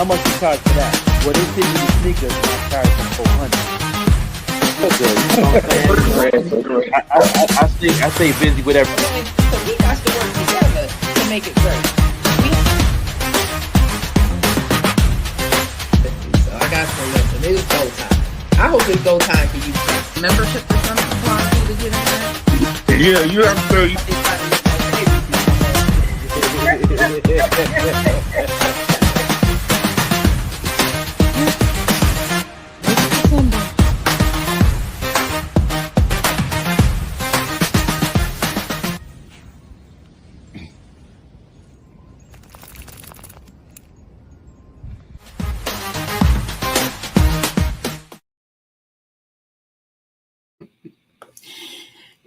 much you charge for that? Well, they send you the sneakers and I charge them $400. I stay busy with everything. So we got to work together to make it great. So I got some listen. It was go time. I hope it's go time for you too. Membership or something to get in there? Yeah, you have to.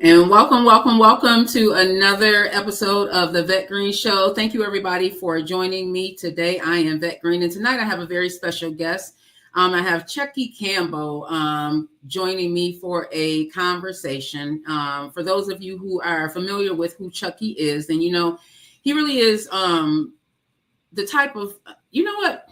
And welcome to another episode of the Vet Green Show. Thank you, everybody, for joining me today. I am Vet Green, and tonight I have a very special guest. I have Chuckie Campbell joining me for a conversation. For those of you who are familiar with who Chuckie is, then you know he really is the type of, you know what?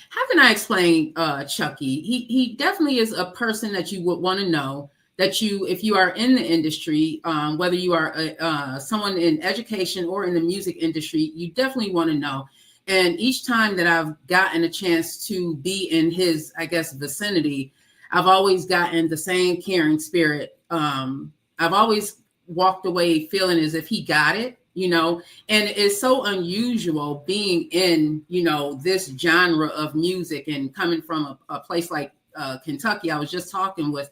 How can I explain Chuckie? He definitely is a person that you would want to know. That you, if you are in the industry, whether you are someone in education or in the music industry, you definitely want to know. And each time that I've gotten a chance to be in his, I guess, vicinity, I've always gotten the same caring spirit. I've always walked away feeling as if he got it, you know, and it's so unusual being in, you know, this genre of music and coming from a place like Kentucky. I was just talking with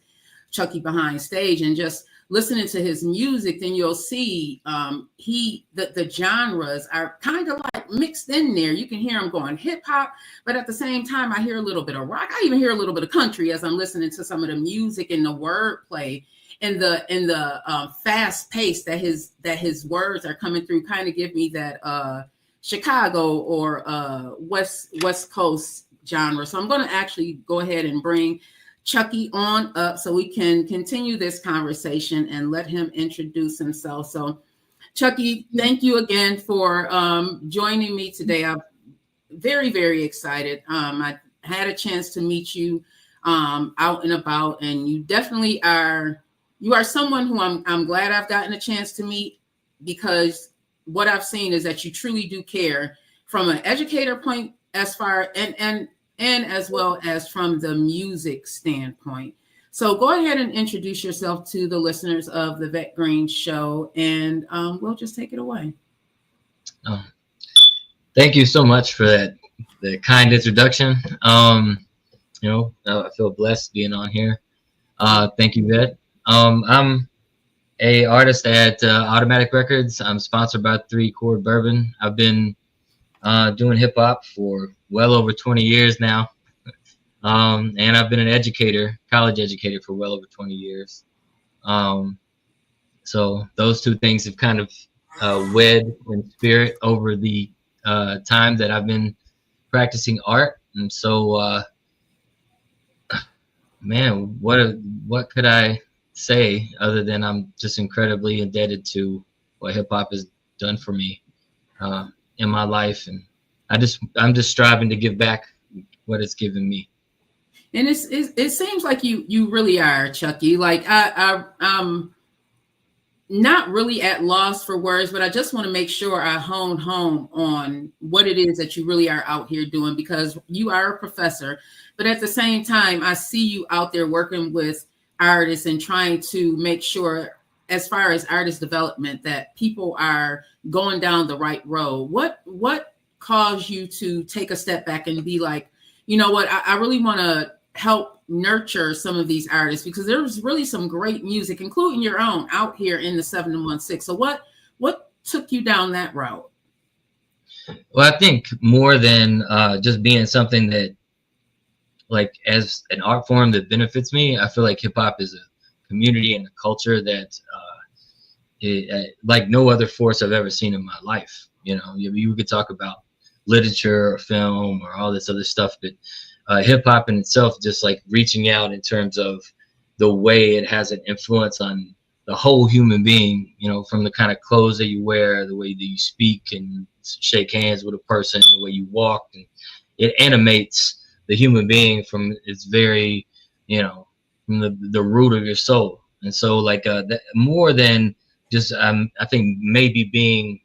Chuckie behind stage and just listening to his music, then you'll see the genres are kind of like mixed in there. You can hear him going hip hop, but at the same time, I hear a little bit of rock. I even hear a little bit of country as I'm listening to some of the music and the wordplay and the fast pace that his words are coming through. Kind of give me that Chicago or West Coast genre. So I'm going to actually go ahead and bring Chuckie on up so we can continue this conversation and let him introduce himself. So Chuckie, thank you again for joining me today. I'm very, very excited. I had a chance to meet you out and about, and you definitely are someone who I'm glad I've gotten a chance to meet, because what I've seen is that you truly do care from an educator point as far and as well as from the music standpoint. So go ahead and introduce yourself to the listeners of the Vet Green Show, and we'll just take it away. Thank you so much for the kind introduction. You know, I feel blessed being on here. Thank you, Vet. I'm a artist at Automatic Records. I'm sponsored by 3 Chord Bourbon. I've been doing hip hop for well over 20 years now. And I've been an educator, college educator, for well over 20 years. So those two things have kind of wed in spirit over the time that I've been practicing art. And so, man, what could I say other than I'm just incredibly indebted to what hip hop has done for me in my life, and I'm just striving to give back what it's given me. And it seems like you really are, Chuckie. Like I'm not really at loss for words, but I just want to make sure I hone home on what it is that you really are out here doing, because you are a professor, but at the same time, I see you out there working with artists and trying to make sure, as far as artist development, that people are going down the right road. What caused you to take a step back and be like, you know what, I really want to help nurture some of these artists, because there's really some great music, including your own, out here in the 716. So what took you down that route? Well, I think more than just being something that, like, as an art form that benefits me, I feel like hip hop is a community and a culture that like no other force I've ever seen in my life. You know, you could talk about literature or film or all this other stuff, but hip hop in itself, just like reaching out in terms of the way it has an influence on the whole human being, you know, from the kind of clothes that you wear, the way that you speak and shake hands with a person, the way you walk, and it animates the human being from its very, from the root of your soul. And so like that, more than just I think maybe being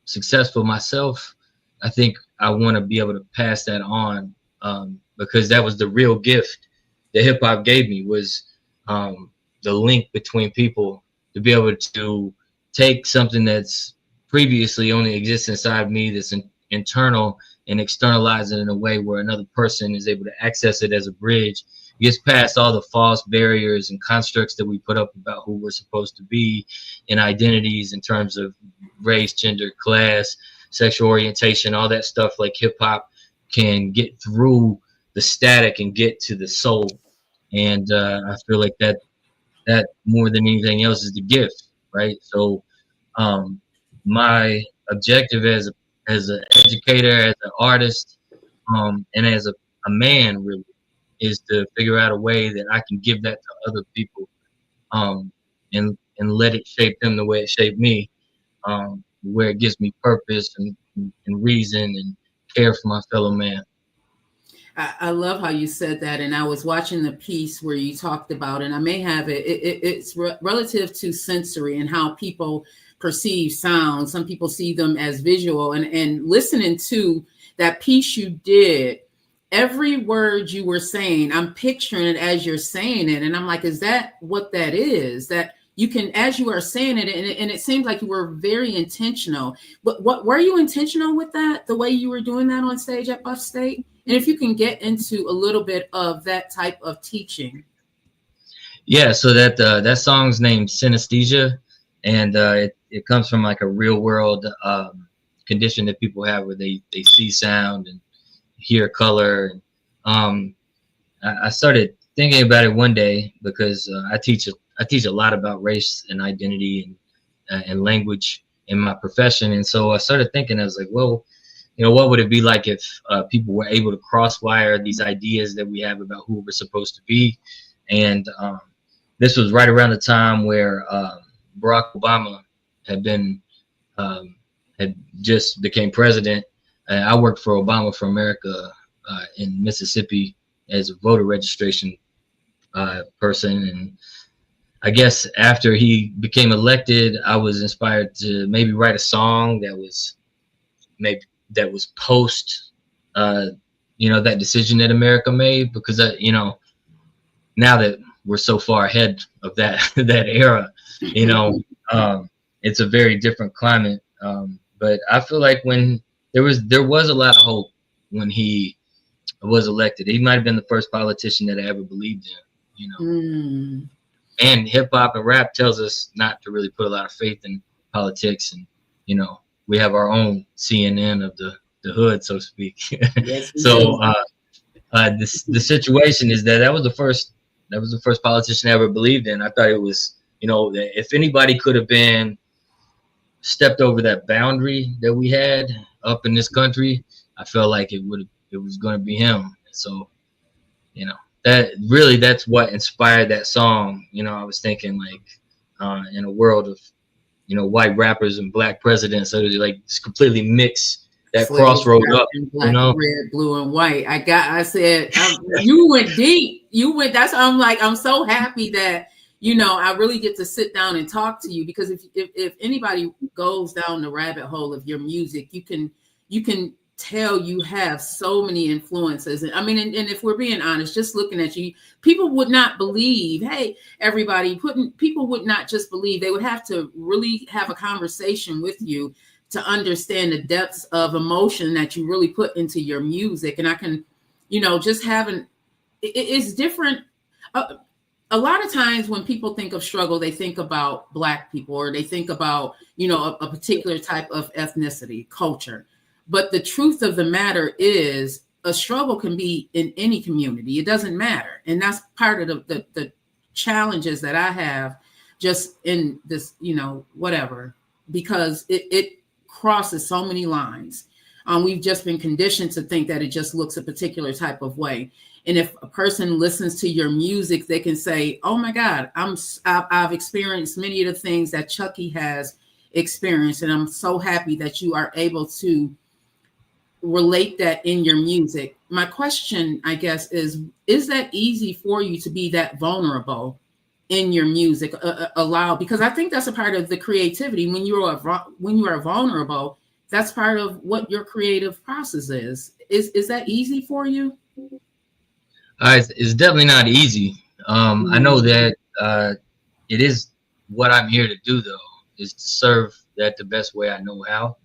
successful myself, I think I want to be able to pass that on, because that was the real gift that hip hop gave me, was the link between people, to be able to take something that's previously only exists inside me, that's internal, and externalize it in a way where another person is able to access it as a bridge, gets past all the false barriers and constructs that we put up about who we're supposed to be, and identities in terms of race, gender, class, sexual orientation, all that stuff. Like hip hop can get through the static and get to the soul. And I feel like that more than anything else is the gift, right? So my objective as an educator, as an artist, and as a man, really, is to figure out a way that I can give that to other people, and let it shape them the way it shaped me, where it gives me purpose and reason and care for my fellow man. I love how you said that, and I was watching the piece where you talked about, and I may have it's relative to sensory and how people perceive sound. Some people see them as visual, and listening to that piece you did, every word you were saying, I'm picturing it as you're saying it, and I'm like, is that what that is? That you can, as you are saying it, and it seemed like you were very intentional. But what were you intentional with that? The way you were doing that on stage at Buff State? And if you can get into a little bit of that type of teaching. Yeah, so that song's named Synesthesia, and it comes from like a real world condition that people have where they see sound and hear color. And I started thinking about it one day because I teach a lot about race and identity and language in my profession, and so I started thinking, I was like, well, what would it be like if people were able to crosswire these ideas that we have about who we're supposed to be? And this was right around the time where Barack Obama had just became president. I worked for Obama for America in Mississippi as a voter registration person, and I guess after he became elected, I was inspired to maybe write a song that was post that decision that America made, because now that we're so far ahead of that that era, it's a very different climate, but I feel like when there was a lot of hope when he was elected. He might have been the first politician that I ever believed in, and hip hop and rap tells us not to really put a lot of faith in politics, and we have our own CNN of the hood, so to speak. Yes, so the situation is that was the first politician I ever believed in. I thought it was, that if anybody could have been stepped over that boundary that we had up in this country, I felt like it was going to be him. So, that's what inspired that song. I was thinking like, in a world of, white rappers and black presidents, so they like just completely mix that crossroad up, black, red, blue, and white. I said, you went deep. That's how I'm like, I'm so happy that, I really get to sit down and talk to you, because if anybody goes down the rabbit hole of your music, you can tell you have so many influences. I mean, and if we're being honest, just looking at you, people would not believe, hey, people would not just believe, they would have to really have a conversation with you to understand the depths of emotion that you really put into your music. And I can, just having, it's different. A lot of times when people think of struggle, they think about Black people, or they think about, a particular type of ethnicity, culture. But the truth of the matter is, a struggle can be in any community. It doesn't matter. And that's part of the challenges that I have just in this, whatever, because it crosses so many lines. We've just been conditioned to think that it just looks a particular type of way. And if a person listens to your music, they can say, oh my God, I've experienced many of the things that Chuckie has experienced. And I'm so happy that you are able to relate that in your music. My question, I guess, is that easy for you to be that vulnerable in your music? Allow, because I think that's a part of the creativity. When you are vulnerable, that's part of what your creative process is. Is that easy for you? It's definitely not easy. I know that it is what I'm here to do, though, is to serve that the best way I know how.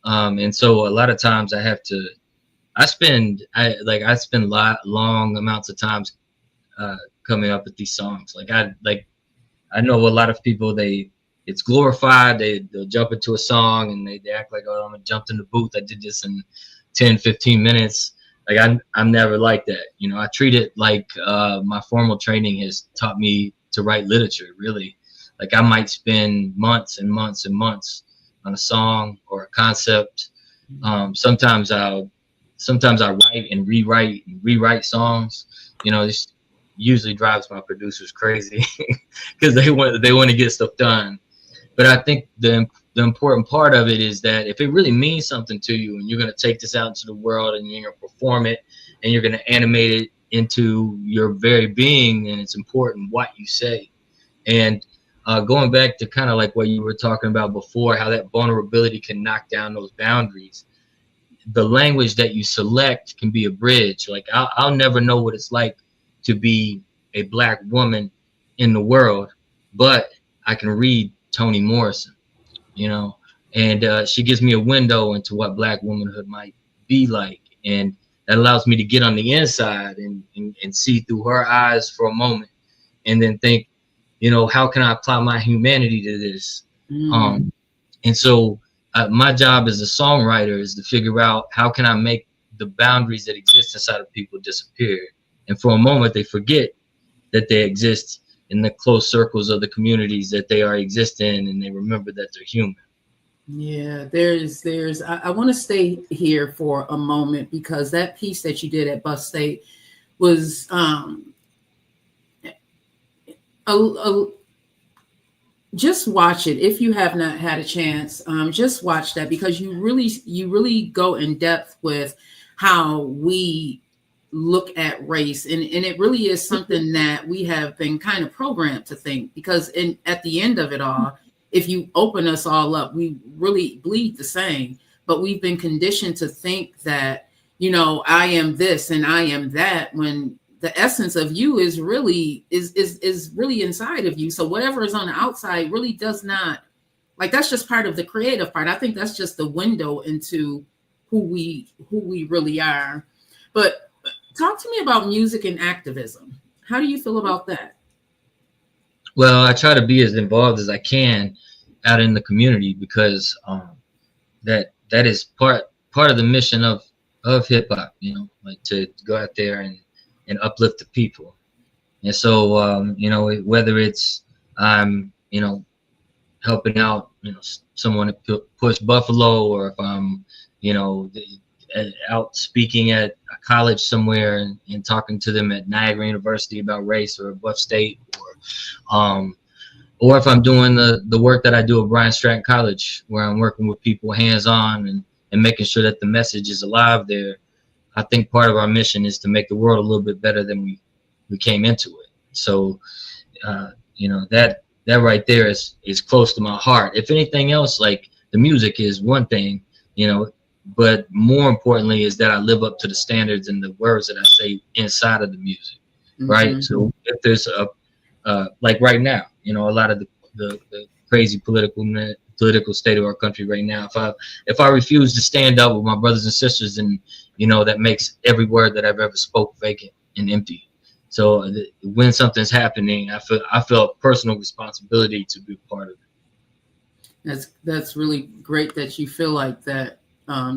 And so a lot of times I spend long amounts of times coming up with these songs. I know a lot of people, it's glorified. They'll jump into a song and they act like, oh, I'm gonna jump in the booth. I did this in 10, 15 minutes. Like I'm never like that. You know, I treat it like my formal training has taught me to write literature, really. Like I might spend months and months and months on a song or a concept. Sometimes I write and rewrite songs. You know, this usually drives my producers crazy because they want to get stuff done. But I think the important part of it is that if it really means something to you and you're going to take this out into the world and you're going to perform it and you're going to animate it into your very being, then it's important what you say. And going back to kind of like what you were talking about before, how that vulnerability can knock down those boundaries. The language that you select can be a bridge. Like I'll never know what it's like to be a Black woman in the world, but I can read Toni Morrison, you know, and she gives me a window into what Black womanhood might be like. And that allows me to get on the inside and see through her eyes for a moment and then think, you know, how can I apply my humanity to this? And so my job as a songwriter is to figure out how can I make the boundaries that exist inside of people disappear. And for a moment, they forget that they exist in the close circles of the communities that they are exist in, and they remember that they're human. Yeah, I want to stay here for a moment because that piece that you did at Buff State was just watch it if you have not had a chance. Just watch that because you really go in depth with how we look at race, and it really is something that we have been kind of programmed to think, because at the end of it all, if you open us all up, we really bleed the same, but we've been conditioned to think that, you know, I am this and I am that, when the essence of you is really inside of you. So whatever is on the outside really does not, like, that's just part of the creative part. I think that's just the window into who we really are. But talk to me about music and activism. How do you feel about that? Well, I try to be as involved as I can out in the community because that is part of the mission of hip hop, you know, like to go out there and uplift the people. And so, you know, whether it's you know, helping out, you know, someone to push Buffalo, or if I'm, you know, out speaking at a college somewhere and talking to them at Niagara University about race, or Buff State, or if I'm doing the work that I do at Bryant Stratton College, where I'm working with people hands-on and making sure that the message is alive there. I think part of our mission is to make the world a little bit better than we came into it. So, you know, that right there is close to my heart. If anything else, like the music is one thing, you know, but more importantly is that I live up to the standards and the words that I say inside of the music, right? So if there's like right now, you know, a lot of the crazy political state of our country right now, if I refuse to stand up with my brothers and sisters, then, you know, that makes every word that I've ever spoke vacant and empty. So when something's happening, I feel a personal responsibility to be part of it. That's really great that you feel like that,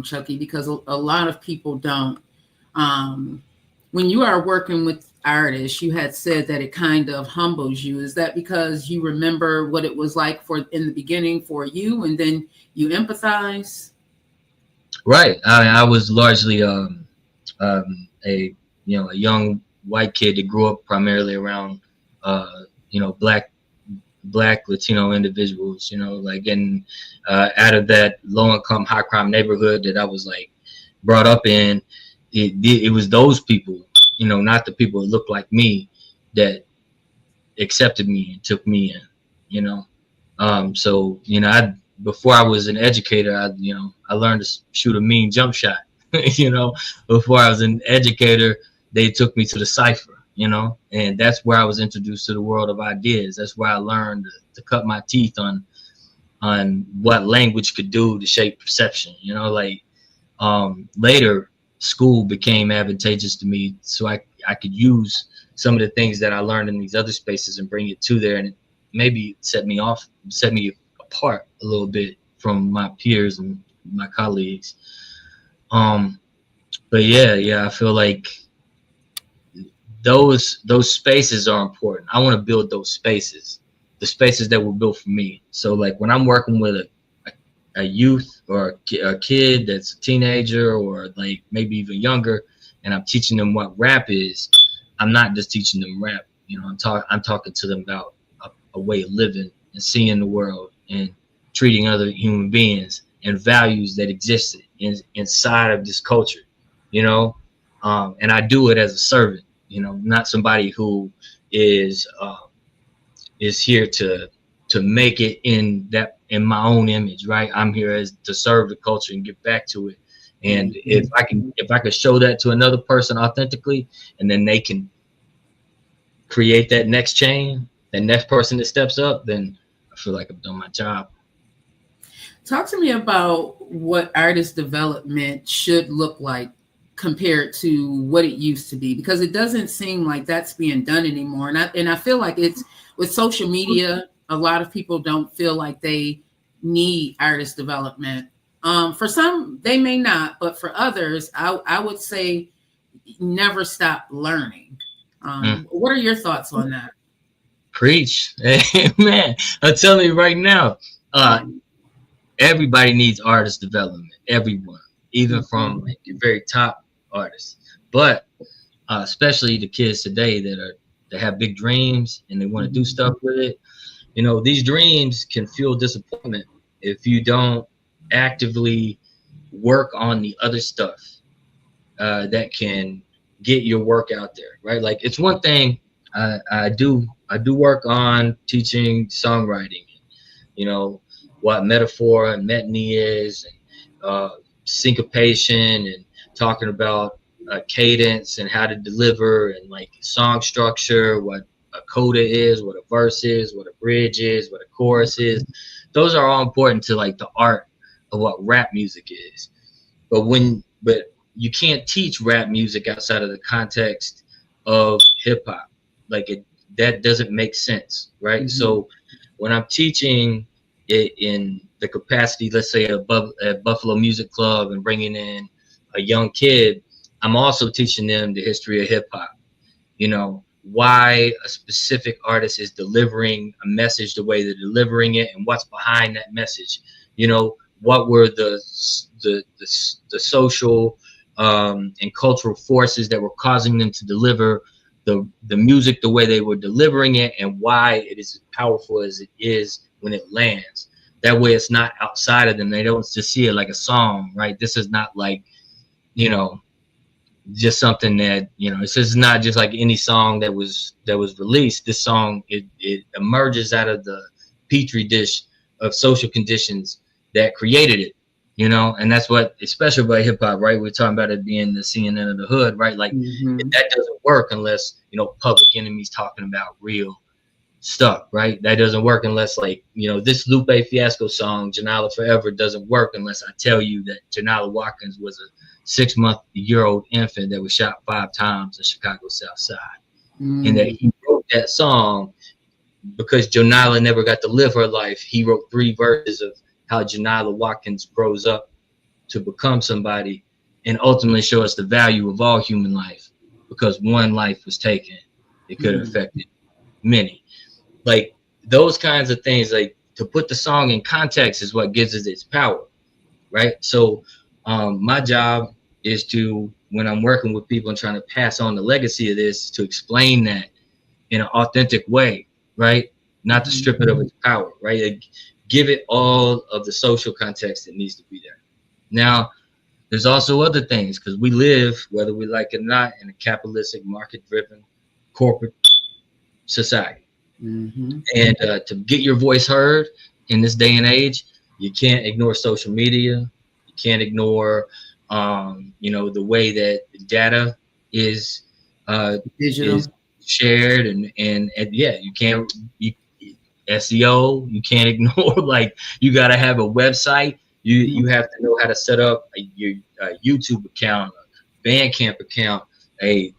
Chuckie, because a lot of people don't. When you are working with artists, you had said that it kind of humbles you. Is that because you remember what it was like in the beginning for you, and then you empathize? Right. I was largely a young white kid that grew up primarily around you know, black Latino individuals, you know, like, and out of that low income high crime neighborhood that I was like brought up in, it was those people, you know, not the people that looked like me, that accepted me and took me in, you know. So, you know, before I was an educator, I learned to shoot a mean jump shot. You know, before I was an educator, they took me to the cipher, you know, and that's where I was introduced to the world of ideas. That's where I learned to cut my teeth on what language could do to shape perception, you know. Like, later school became advantageous to me, so I could use some of the things that I learned in these other spaces and bring it to there, and it maybe set me apart a little bit from my peers and my colleagues. But yeah, I feel like those spaces are important. I want to build those spaces, the spaces that were built for me. So like when I'm working with a youth or a kid that's a teenager or like maybe even younger, and I'm teaching them what rap is, I'm not just teaching them rap. You know, I'm talking to them about a way of living and seeing the world and treating other human beings and values that exist inside of this culture, you know. And I do it as a servant, you know, not somebody who is here to make it in my own image, right? I'm here to serve the culture and give back to it. And if I can show that to another person authentically, and then they can create that next chain, the next person that steps up, then I feel like I've done my job. Talk to me about what artist development should look like compared to what it used to be, because it doesn't seem like that's being done anymore. And I feel like it's with social media, a lot of people don't feel like they need artist development. For some, they may not, but for others, I would say never stop learning. What are your thoughts on that? Preach. Man, I'm telling you right now, everybody needs artist development. Everyone, even from like your very top artists, but especially the kids today that have big dreams and they want to do stuff with it. You know, these dreams can fuel disappointment if you don't actively work on the other stuff that can get your work out there, right? Like, it's one thing I do work on teaching songwriting, you know, what metaphor and metony is, and syncopation, and talking about cadence and how to deliver, and like song structure, what a coda is, what a verse is, what a bridge is, what a chorus is. Those are all important to like the art of what rap music is. But you can't teach rap music outside of the context of hip hop. Like, that doesn't make sense, right? Mm-hmm. So when I'm teaching it in the capacity, let's say at Buffalo Music Club, and bringing in a young kid, I'm also teaching them the history of hip hop. You know, why a specific artist is delivering a message the way they're delivering it, and what's behind that message. You know, what were the social and cultural forces that were causing them to deliver the music the way they were delivering it, and why it is as powerful as it is when it lands. That way it's not outside of them. They don't just see it like a song, right? This is not like, you know, just something that, you know, this is not just like any song that was released. This song, it emerges out of the petri dish of social conditions that created it, you know. And that's what, especially about hip hop, right? We're talking about it being the CNN of the hood, right? Like, that doesn't work unless, you know, Public Enemy's talking about real stuff, right? That doesn't work unless, like, you know, this Lupe Fiasco song, Janala Forever, doesn't work unless I tell you that Janala Watkins was a 6-month-old infant that was shot 5 times in Chicago South Side. And that he wrote that song because Janala never got to live her life. He wrote 3 verses of how Janala Watkins grows up to become somebody, and ultimately show us the value of all human life, because one life was taken, it could have affected many. Like, those kinds of things, like, to put the song in context is what gives it its power, right? So my job is to, when I'm working with people and trying to pass on the legacy of this, to explain that in an authentic way, right? Not to strip it of its power, right? Like, give it all of the social context that needs to be there. Now, there's also other things, because we live, whether we like it or not, in a capitalistic, market-driven, corporate society. Mm-hmm. And to get your voice heard in this day and age, you can't ignore social media. You can't ignore, the way that data is Digital. is shared, and yeah, you can't. SEO, you can't ignore. Like, you got to have a website. You have to know how to set up your YouTube account, Bandcamp account, your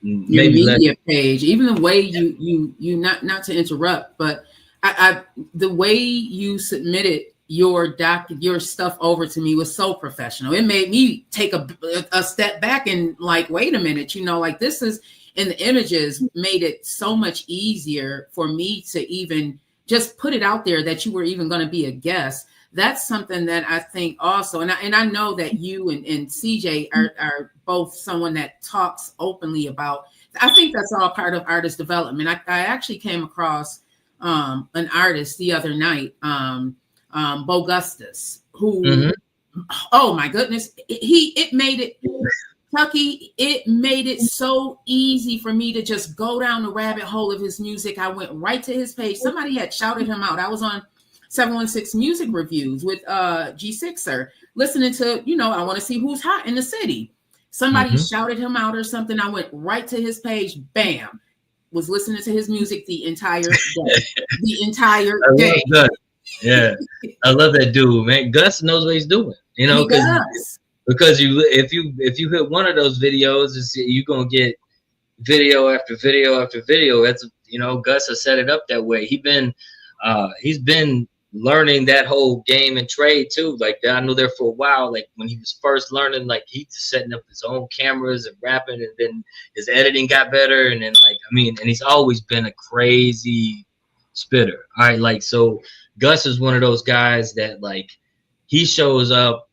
maybe media page, even the way you not to interrupt, but I the way you submitted your stuff over to me was so professional. It made me take a step back and like, wait a minute, like this is, and the images made it so much easier for me to even just put it out there that you were even going to be a guest. That's something that I think also, and I know that you and CJ are both someone that talks openly about. I think that's all part of artist development. I actually came across an artist the other night, Bogustus, who, oh my goodness, it made it. Chuckie, it made it so easy for me to just go down the rabbit hole of his music. I went right to his page. Somebody had shouted him out. I was on 716 Music Reviews with G6er, listening to, I want to see who's hot in the city. Somebody shouted him out or something. I went right to his page. Bam. Was listening to his music the entire day. The entire day. Yeah. I love that dude, man. Gus knows what he's doing, because if you hit one of those videos, you're gonna get video after video after video. That's Gus has set it up that way. He's been learning that whole game and trade too. Like, I know there for a while. Like, when he was first learning, like, he's setting up his own cameras and rapping, and then his editing got better, and then and he's always been a crazy spitter. All right, like, so Gus is one of those guys that, like, he shows up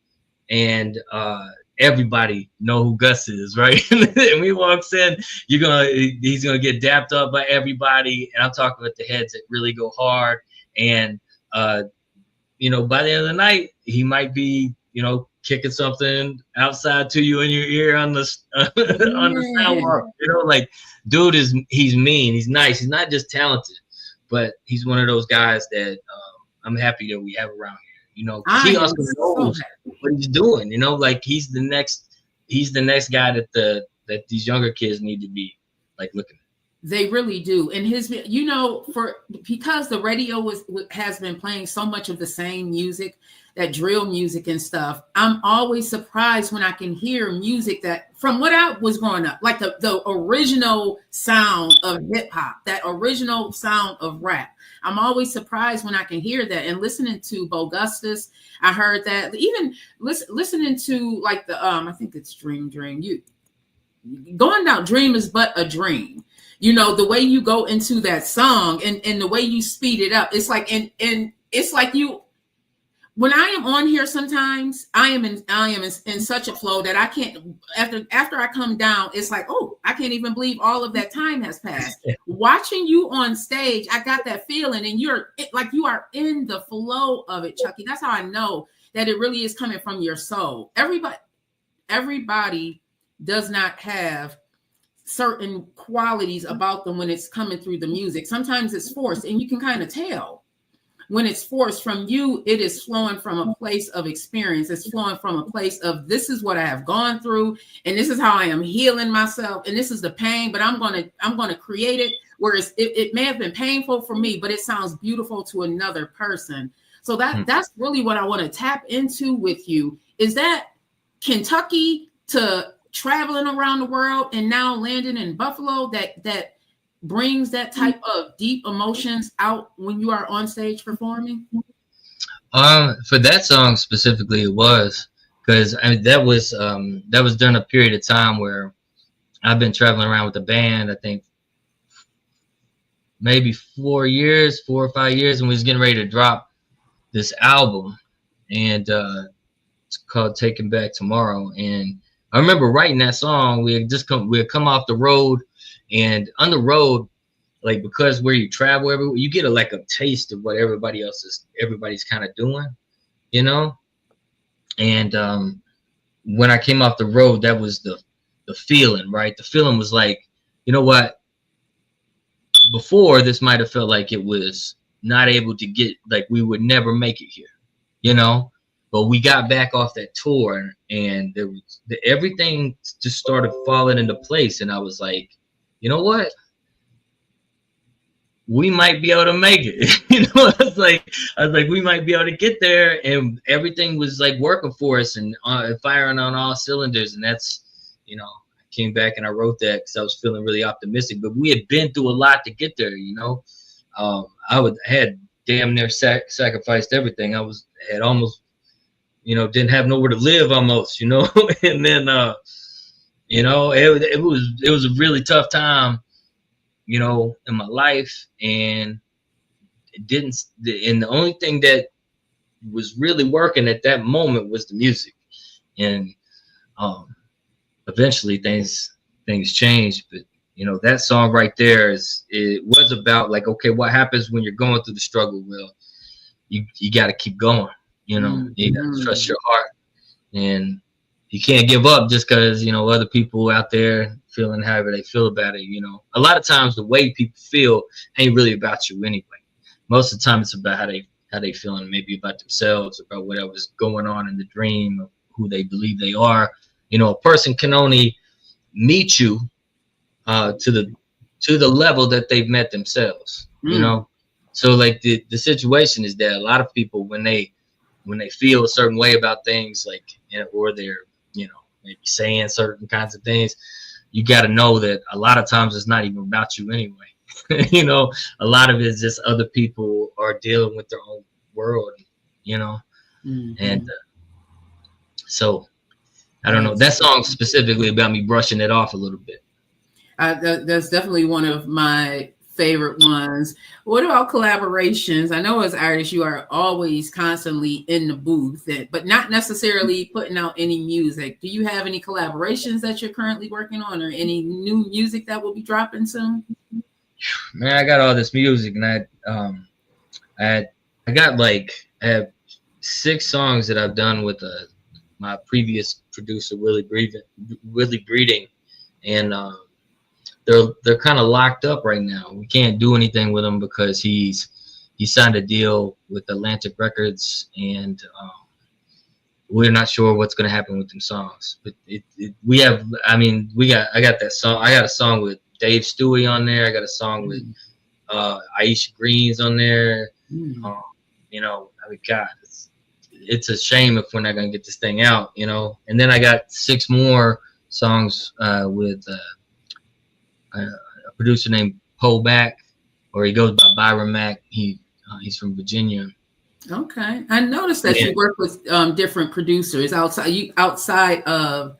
and everybody know who Gus is, right? And when he walks in, he's gonna get dapped up by everybody. And I'm talking about the heads that really go hard. And by the end of the night, he might be, kicking something outside to you in your ear on the on the sidewalk. Like, dude he's mean, he's nice, he's not just talented, but he's one of those guys that I'm happy that we have around here. He also knows what he's doing. Like, he's the next guy that these younger kids need to be like looking at. They really do. And his, because the radio has been playing so much of the same music, that drill music and stuff. I'm always surprised when I can hear music that from what I was growing up, like the original sound of hip hop, that original sound of rap. I'm always surprised when I can hear that. And listening to Bogustus, I heard that. Even listening to like the I think it's Dream. You going down, dream is but a dream. The way you go into that song and the way you speed it up, it's like and it's like you. When I am on here, sometimes I am in such a flow that I can't. After I come down, it's like, oh, I can't even believe all of that time has passed. Watching you on stage, I got that feeling, and you are in the flow of it, Chuckie. That's how I know that it really is coming from your soul. Everybody does not have certain qualities about them when it's coming through the music. Sometimes it's forced, and you can kind of tell. When it's forced from you, it is flowing from a place of experience. It's flowing from a place of, this is what I have gone through, and this is how I am healing myself, and this is the pain, but I'm gonna create it. Whereas it may have been painful for me, but it sounds beautiful to another person. So that's really what I want to tap into with you. Is that Kentucky to traveling around the world and now landing in Buffalo that brings that type of deep emotions out when you are on stage performing? For that song specifically, it was because that was during a period of time where I've been traveling around with the band. I think maybe 4 or 5 years, and we was getting ready to drop this album, and it's called "Taking Back Tomorrow." And I remember writing that song. We had come off the road. And on the road, like, because where you travel everywhere, you get a taste of what everybody's kind of doing, And when I came off the road, that was the feeling, right? The feeling was like, you know what? Before, this might have felt like it was not able to get, like we would never make it here, you know. But we got back off that tour, and there was everything just started falling into place, and I was like, you know what? We might be able to make it. You know, I was like, we might be able to get there, and everything was like working for us and firing on all cylinders. And that's, you know, I came back and I wrote that because I was feeling really optimistic. But we had been through a lot to get there. You know, I had damn near sacrificed everything. Had almost, you know, didn't have nowhere to live almost. You know, and then you know, it was a really tough time, you know, in my life, and the only thing that was really working at that moment was the music. And eventually things changed. But you know, that song right there it was about like, okay, what happens when you're going through the struggle? Well, you got to keep going, you know. You got to trust your heart, and you can't give up just because, you know, other people out there feeling however they feel about it. You know, a lot of times the way people feel ain't really about you anyway. Most of the time it's about how they feeling, maybe about themselves, about whatever's going on in the dream of who they believe they are. You know, a person can only meet you to the level that they've met themselves. You know, so like the situation is that a lot of people, when they feel a certain way about things, like, you know, or they're, you know, maybe saying certain kinds of things, you got to know that a lot of times it's not even about you anyway. You know, a lot of it is just other people are dealing with their own world, you know. And so I don't know, that song specifically about me brushing it off a little bit. That's definitely one of my favorite ones. What about collaborations? I know as artists you are always constantly in the booth, but not necessarily putting out any music. Do you have any collaborations that you're currently working on, or any new music that will be dropping soon? Man, I got all this music, and I have 6 songs that I've done with my previous producer, Willie Breeding, and they're kind of locked up right now. We can't do anything with him because he signed a deal with Atlantic Records, and we're not sure what's going to happen with them songs. But I got that song. I got a song with Dave Stewie on there. I got a song with Aisha Green's on there. You know, I mean, God, it's a shame if we're not going to get this thing out, you know. And then I got 6 more songs with a producer named Poe Mack, or he goes by Byron Mack. He's from Virginia. Okay, I noticed that you work with different producers outside of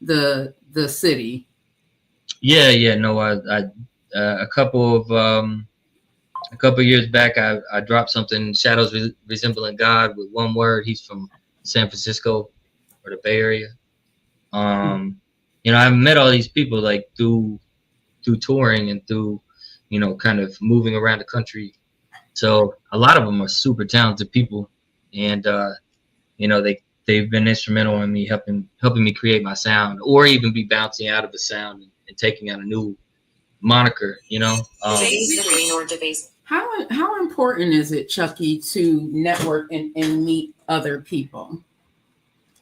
the city. Yeah. No, a couple of years back, I dropped something, Shadows Resembling God, with One Word. He's from San Francisco or the Bay Area. You know, I've met all these people like through touring and through, you know, kind of moving around the country. So a lot of them are super talented people, and you know, they've been instrumental in me helping me create my sound, or even be bouncing out of the sound and taking on a new moniker, you know. How important is it, Chuckie, to network and meet other people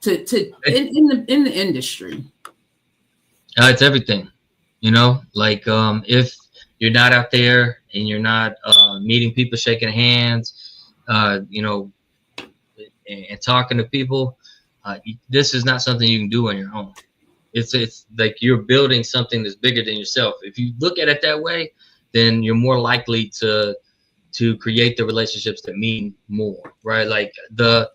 in the industry? It's everything, you know. Like if you're not out there and you're not meeting people, shaking hands, you know, and talking to people, this is not something you can do on your own. It's like you're building something that's bigger than yourself. If you look at it that way, then you're more likely to create the relationships that mean more, right? Like the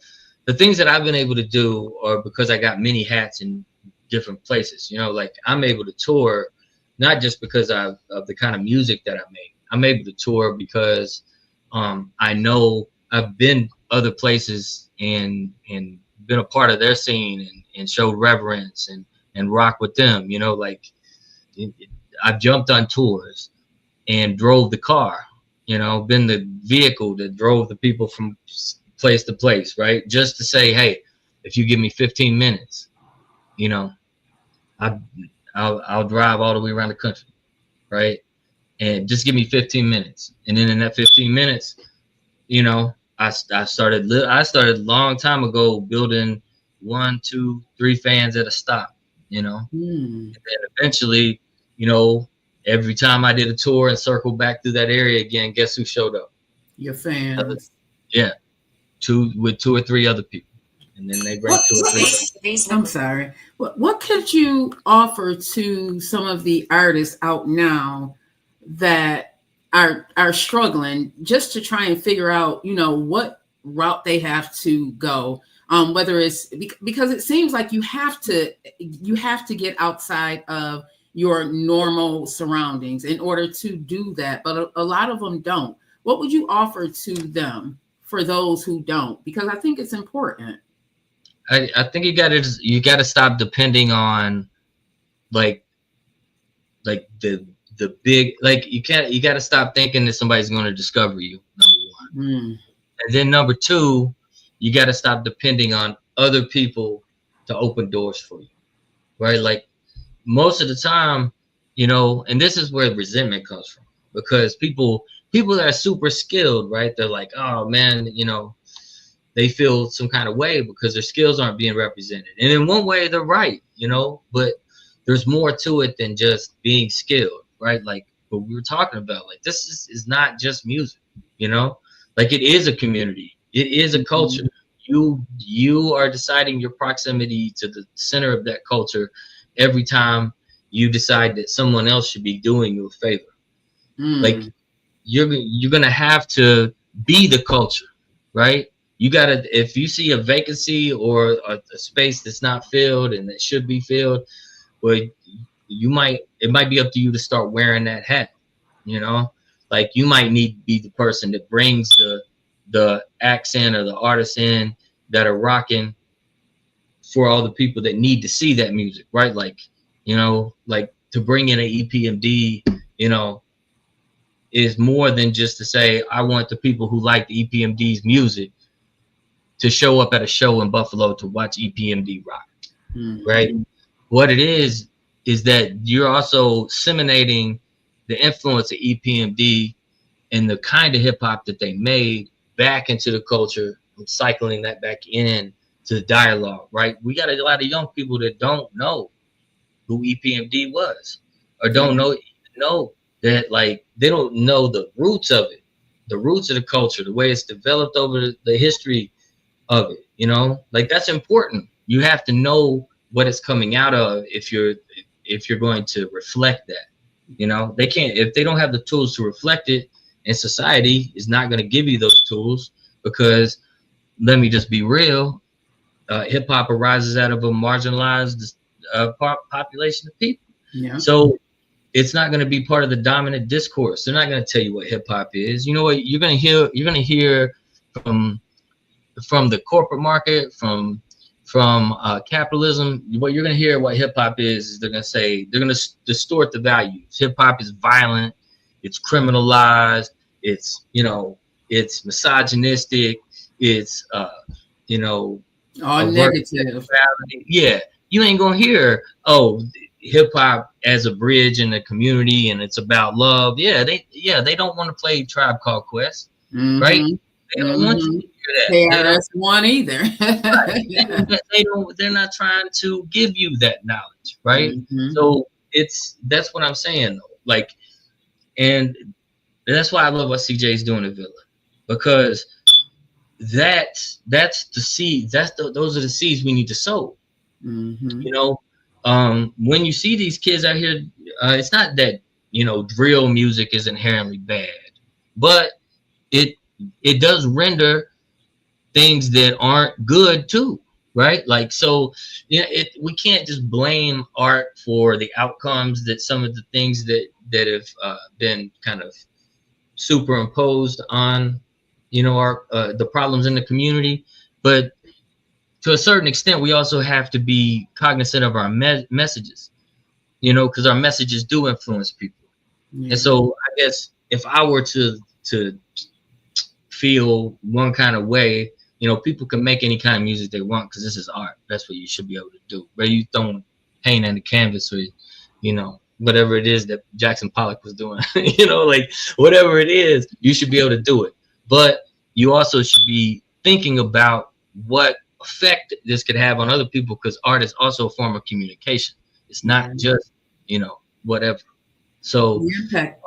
things that I've been able to do are because I got many hats in different places. You know, like I'm able to tour not just because of the kind of music that I make. I'm able to tour because I know I've been other places and been a part of their scene and showed reverence and rock with them. You know, like I've jumped on tours and drove the car, you know, been the vehicle that drove the people from place to place, right? Just to say, hey, if you give me 15 minutes, you know, I'll drive all the way around the country, right? And just give me 15 minutes. And then in that 15 minutes, you know, I started a long time ago building 1, 2, 3 fans at a stop, you know. And then eventually, you know, every time I did a tour and circled back through that area again, guess who showed up? Your fans. Yeah, 2 or 3 other people. And then they bring 2 or 3. I'm sorry. What could you offer to some of the artists out now that are struggling, just to try and figure out, you know, what route they have to go? Whether it's because it seems like you have to get outside of your normal surroundings in order to do that, but a lot of them don't. What would you offer to them for those who don't? Because I think it's important. I think you gotta stop depending on like the big, like you gotta stop thinking that somebody's going to discover you, number 1. And then number 2, you gotta stop depending on other people to open doors for you, right? Like most of the time, you know, and this is where resentment comes from, because people that are super skilled, right? They're like, oh man, you know, they feel some kind of way because their skills aren't being represented. And in one way, they're right, you know, but there's more to it than just being skilled, right? Like what we were talking about, like this is not just music, you know, like it is a community. It is a culture. You are deciding your proximity to the center of that culture every time you decide that someone else should be doing you a favor. Like you're gonna have to be the culture, right? You gotta, if you see a vacancy or a space that's not filled and that should be filled, well, it might be up to you to start wearing that hat, you know? Like you might need to be the person that brings the accent or the artists in that are rocking for all the people that need to see that music, right? Like, you know, like to bring in an EPMD, you know, is more than just to say, I want the people who like the EPMD's music to show up at a show in Buffalo to watch EPMD rock, right? What it is that you're also disseminating the influence of EPMD and the kind of hip hop that they made back into the culture, cycling that back in to the dialogue, right? We got a lot of young people that don't know who EPMD was, or don't know that, like, they don't know the roots of it, the roots of the culture, the way it's developed over the history of it, you know? Like that's important. You have to know what it's coming out of if you're going to reflect that, you know? They can't, if they don't have the tools to reflect it, and society is not going to give you those tools, because let me just be real, hip hop arises out of a marginalized population of people. Yeah. So it's not going to be part of the dominant discourse. They're not going to tell you what hip hop is. You know what? You're going to hear from the corporate market, from capitalism. What you're going to hear what hip hop is they're going to say, they're going to distort the values. Hip hop is violent. It's criminalized. It's, you know, it's misogynistic. It's, you know, all negative. Yeah. You ain't going to hear, oh, hip hop as a bridge in the community and it's about love. Yeah. They don't want to play Tribe Called Quest, right? They don't want you to hear that. KRS-One either. Right. They're not trying to give you that knowledge, right? So that's what I'm saying though. Like, and that's why I love what CJ's doing at Villa, because that's the seed. Those are the seeds we need to sow. You know, when you see these kids out here, it's not that, you know, drill music is inherently bad, but it does render things that aren't good too, right? Like, so, yeah, we can't just blame art for the outcomes that some of the things that have been kind of superimposed on, you know, our the problems in the community. But to a certain extent, we also have to be cognizant of our messages, you know, because our messages do influence people. And so I guess if I were to feel one kind of way people can make any kind of music they want because this is art. That's what you should be able to do. But you throwing paint on the canvas or, whatever it is that Jackson Pollock was doing, like whatever it is, you should be able to do it. But you also should be thinking about what effect this could have on other people, because art is also a form of communication. It's not just, whatever. So the impact.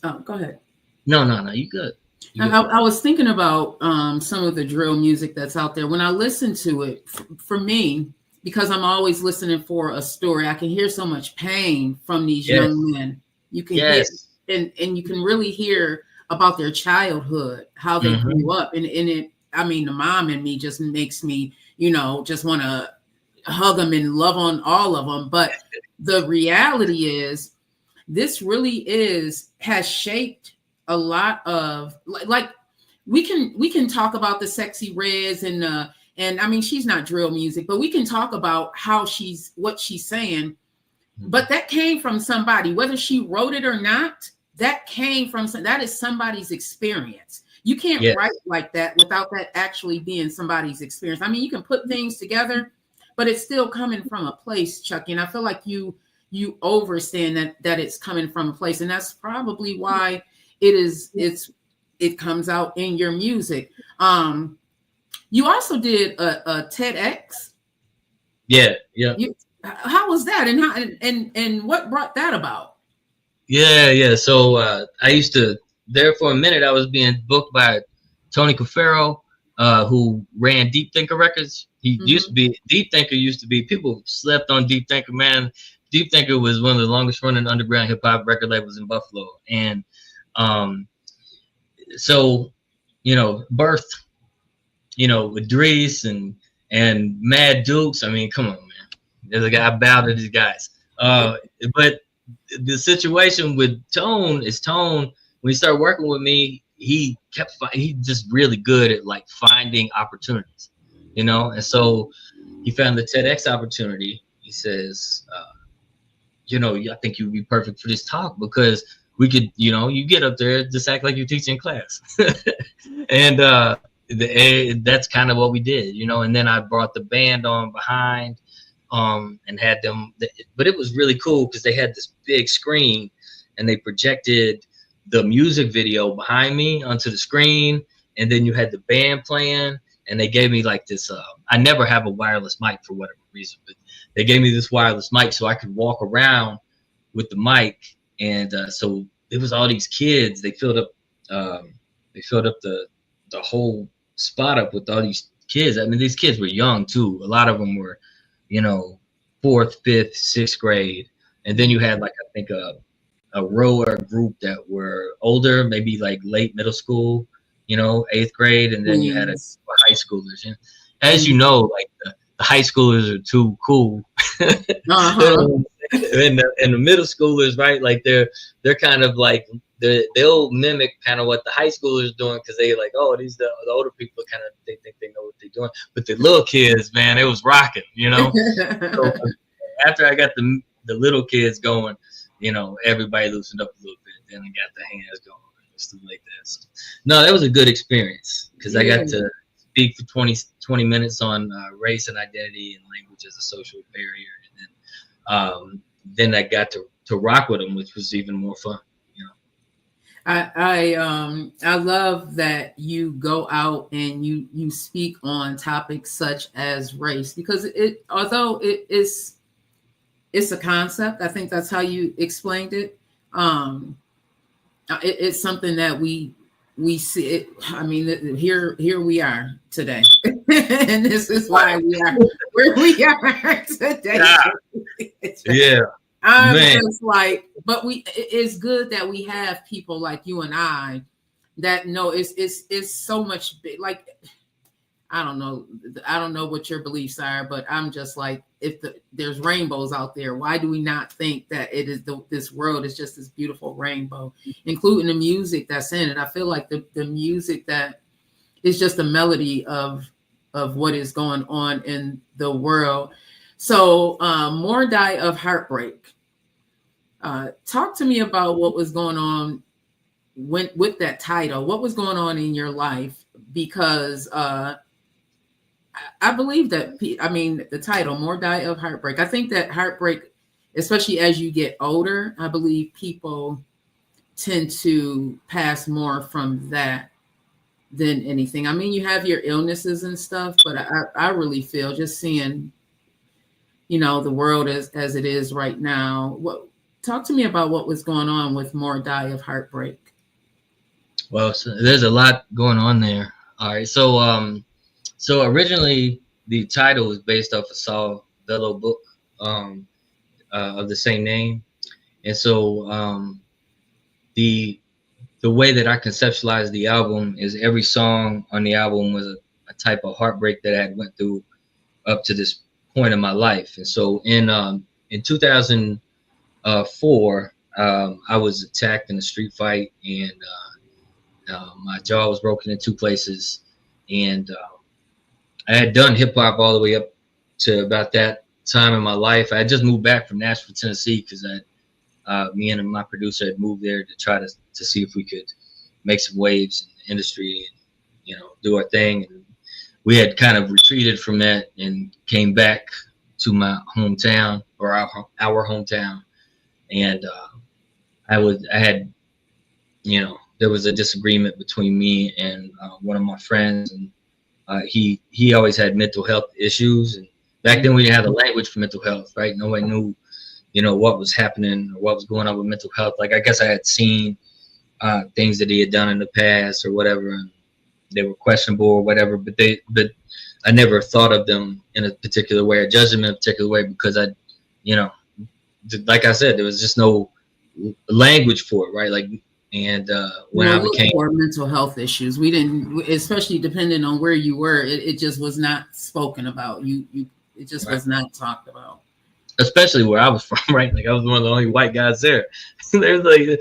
Oh, go ahead. No, you good. I was thinking about some of the drill music that's out there. When I listen to it, for me, because I'm always listening for a story, I can hear so much pain from these young men. You can hear, and you can really hear about their childhood, how they grew up, and it. I mean, the mom in me just makes me, just want to hug them and love on all of them. But the reality is, this really has shaped a lot of, like we can talk about the Sexy Reds and I mean, she's not drill music, but we can talk about what she's saying. But that came from somebody, whether she wrote it or not. That is somebody's experience. You can't write like that without that actually being somebody's experience. I mean, you can put things together, but it's still coming from a place, Chuckie. And I feel like you overstand that it's coming from a place, and that's probably why it comes out in your music. You also did a TEDx. Yeah. How was that, and what brought that about? Yeah. So I used to, there for a minute, I was being booked by Tony Cafaro, who ran Deep Thinker Records. He used to be, people slept on Deep Thinker, man. Deep Thinker was one of the longest running underground hip hop record labels in Buffalo. And so, Birth, with Drees and Mad Dukes. I mean, come on, man. There's a guy, I bow to these guys. But the situation with Tone, when he started working with me, he's just really good at like finding opportunities, and so he found the TEDx opportunity. He says, I think you'd be perfect for this talk, because we could, you get up there, just act like you're teaching class. And that's kind of what we did, and then I brought the band on behind, and had them, but it was really cool because they had this big screen and they projected the music video behind me onto the screen, and then you had the band playing, and they gave me like this, I never have a wireless mic for whatever reason, but they gave me this wireless mic so I could walk around with the mic. And so it was all these kids. They filled up the whole spot up with all these kids. I mean, these kids were young too. A lot of them were, 4th, 5th, 6th grade. And then you had like, I think a row or a group that were older, maybe like late middle school, 8th grade. And then you had high schoolers. And as you know, like the high schoolers are too cool. And the middle schoolers, right? Like they're kind of like, they'll mimic kind of what the high schoolers doing, because they like, oh, these the older people kind of, they think they know what they're doing. But the little kids, man, it was rocking, So after I got the little kids going, everybody loosened up a little bit. Then I got the hands going and stuff like that. So, no, that was a good experience, because I got to speak for 20 minutes on race and identity and language as a social barrier. And then I got to rock with them, which was even more fun. I love that you go out and you speak on topics such as race, because although it's a concept, I think that's how you explained it. It's something that we see it. I mean, here we are today, and this is why we are where we are today. Yeah. I'm just like, but it's good that we have people like you and I that know it's so much big. Like, I don't know what your beliefs are, but I'm just like, if there's rainbows out there, why do we not think that it is this world is just this beautiful rainbow, including the music that's in it? I feel like the music that is just a melody of what is going on in the world. So More Die of Heartbreak. Talk to me about what was going on with that title. What was going on in your life because I believe that, the title, More Die of Heartbreak. I think that heartbreak, especially as you get older, I believe people tend to pass more from that than anything. I mean, you have your illnesses and stuff, but I really feel just seeing, the world as it is right now. Talk to me about what was going on with More Die of Heartbreak. Well, so there's a lot going on there. All right, so originally the title was based off a Saul Bellow book of the same name, and so the way that I conceptualized the album is every song on the album was a type of heartbreak that I had went through up to this point in my life. And so in 2004, I was attacked in a street fight, and my jaw was broken in 2 places, and I had done hip hop all the way up to about that time in my life. I had just moved back from Nashville, Tennessee, because me and my producer had moved there to try to see if we could make some waves in the industry and, do our thing. And we had kind of retreated from that and came back to my hometown, or our hometown. And I had, there was a disagreement between me and one of my friends, and he always had mental health issues. And back then we didn't have the language for mental health, right? Nobody knew what was happening or what was going on with mental health. Like, I guess I had seen things that he had done in the past or whatever, and they were questionable or whatever, but I never thought of them in a particular way or judged them in a particular way, because like I said, there was just no language for it, right? Like, and when I became more mental health issues, we didn't, especially depending on where you were, it just was not spoken about. It just was not talked about. Especially where I was from, right? Like, I was one of the only white guys there. There's like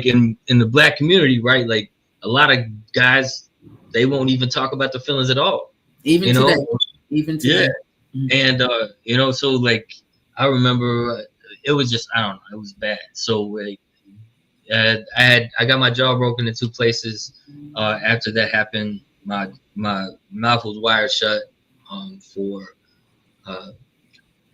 in the Black community, right? Like, a lot of guys, they won't even talk about the feelings at all. Even today. Yeah. Mm-hmm. And so like, I remember it was just, I don't know, it was bad. So like, I got my jaw broken in 2 places. After that happened, my mouth was wired shut for a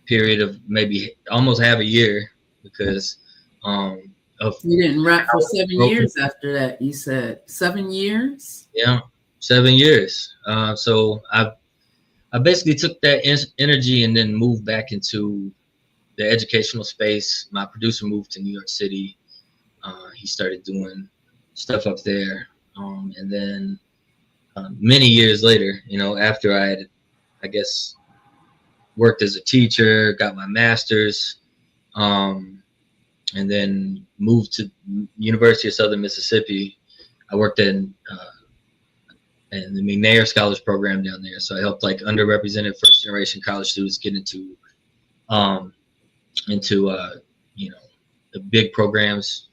period of maybe almost half a year, because you didn't rap for 7 years after that. You said 7 years? Yeah, 7 years. So I basically took that energy and then moved back into the educational space. My producer moved to New York City. He started doing stuff up there. And then many years later, after I had, I guess, worked as a teacher, got my master's, and then moved to University of Southern Mississippi. I worked in the McNair Scholars Program down there. So I helped like underrepresented first generation college students get into the big programs,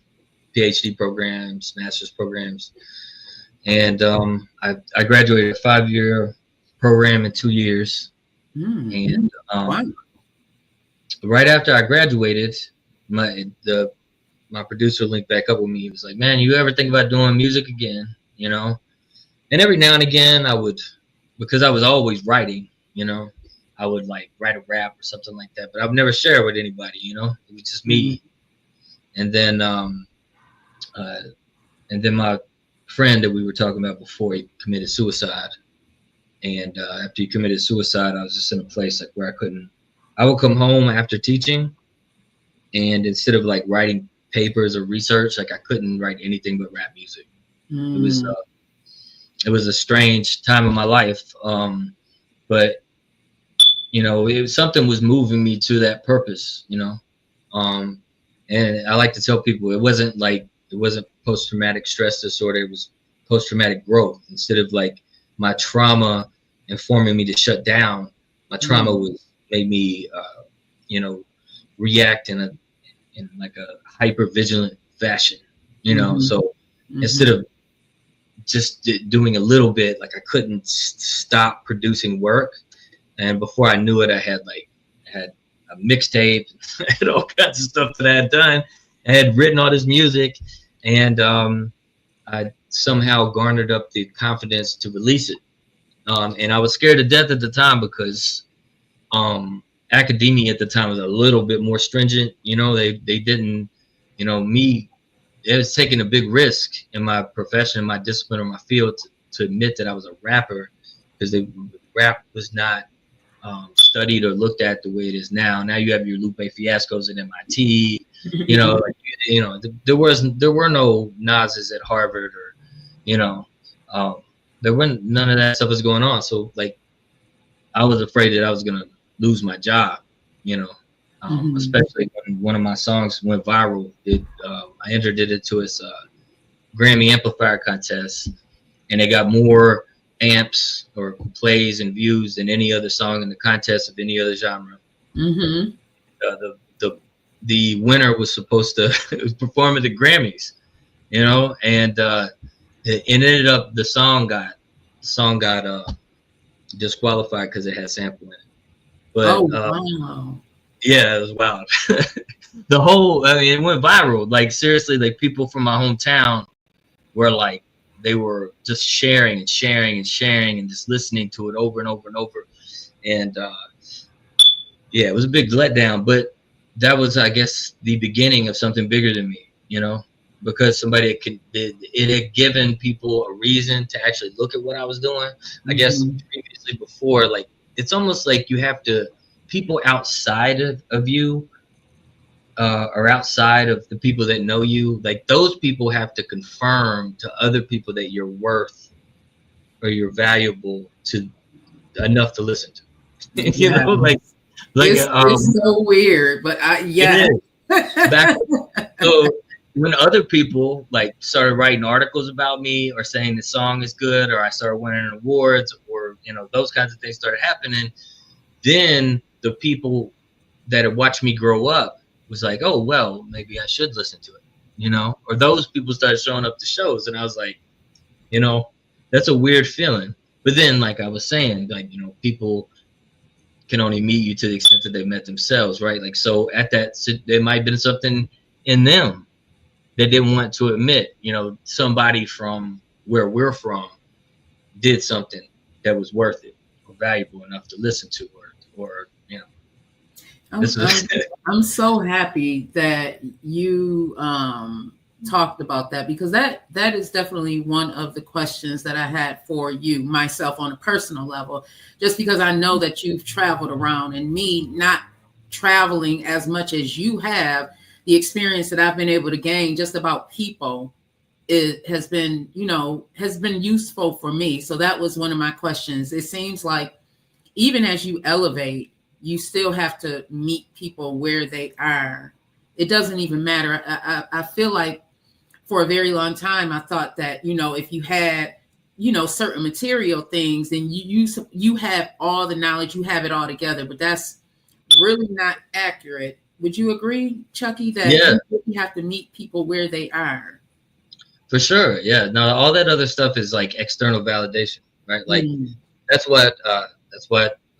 PhD programs, master's programs. And I graduated a 5-year program in 2 years. And wow. Right after I graduated, my producer linked back up with me. He was like, "Man, you ever think about doing music again?" And every now and again I would, because I was always writing, I would like write a rap or something like that, but I've never shared with anybody, it was just me. And then my friend that we were talking about before, he committed suicide. And after he committed suicide, I was just in a place like where I would come home after teaching, and instead of like writing papers or research, like I couldn't write anything but rap music. It was a strange time in my life, but something was moving me to that purpose, and I like to tell people it wasn't post-traumatic stress disorder. It was post-traumatic growth. Instead of like my trauma informing me to shut down, my trauma made me react in like a hyper vigilant fashion, so instead of just doing a little bit, like I couldn't stop producing work. And before I knew it, I had a mixtape, and all kinds of stuff that I had done. I had written all this music, and I somehow garnered up the confidence to release it. And I was scared to death at the time because academia at the time was a little bit more stringent. You know, they didn't, you know, me, it was taking a big risk in my profession, my discipline, or my field to admit that I was a rapper, because rap was not studied or looked at the way it is now. Now you have your Lupe Fiascos at MIT. You know, there were no Nas's at Harvard, or there weren't, none of that stuff was going on. So like, I was afraid that I was gonna lose my job, especially when one of my songs went viral. I entered it into its Grammy amplifier contest, and it got more amps or plays and views than any other song in the contest of any other genre. The winner was supposed to perform at the Grammys, and it ended up the song got disqualified because it had sample in it. But wow. Yeah, it was wild. It went viral. Like, seriously, like, people from my hometown were like, they were just sharing and just listening to it over and over and over. And yeah, it was a big letdown, but that was, I guess, the beginning of something bigger than me, because it had given people a reason to actually look at what I was doing. I guess previously before, like, it's almost like you have to, people outside of you, or outside of the people that know you, like, those people have to confirm to other people that you're worth or you're valuable to enough to listen to. It's so weird, but So when other people like started writing articles about me or saying the song is good, or I started winning awards, or those kinds of things started happening, then the people that had watched me grow up was like, oh, well, maybe I should listen to it, or those people started showing up to shows, and I was like, that's a weird feeling. But then, like I was saying, like, people can only meet you to the extent that they met themselves, right? Like, so at that, there might have been something in them that didn't want to admit, somebody from where we're from did something that was worth it or valuable enough to listen to, or I'm so happy that you talked about that, because that is definitely one of the questions that I had for you myself on a personal level, just because I know that you've traveled around, and me not traveling as much as you have, the experience that I've been able to gain just about people, it has been useful for me. So that was one of my questions. It seems like even as you elevate, you still have to meet people where they are. It doesn't even matter. I feel like for a very long time, I thought that, if you had, certain material things, then you have all the knowledge, you have it all together, but that's really not accurate. Would you agree, Chuckie, that you have to meet people where they are? For sure. Yeah. No, all that other stuff is like external validation, right? Like that's what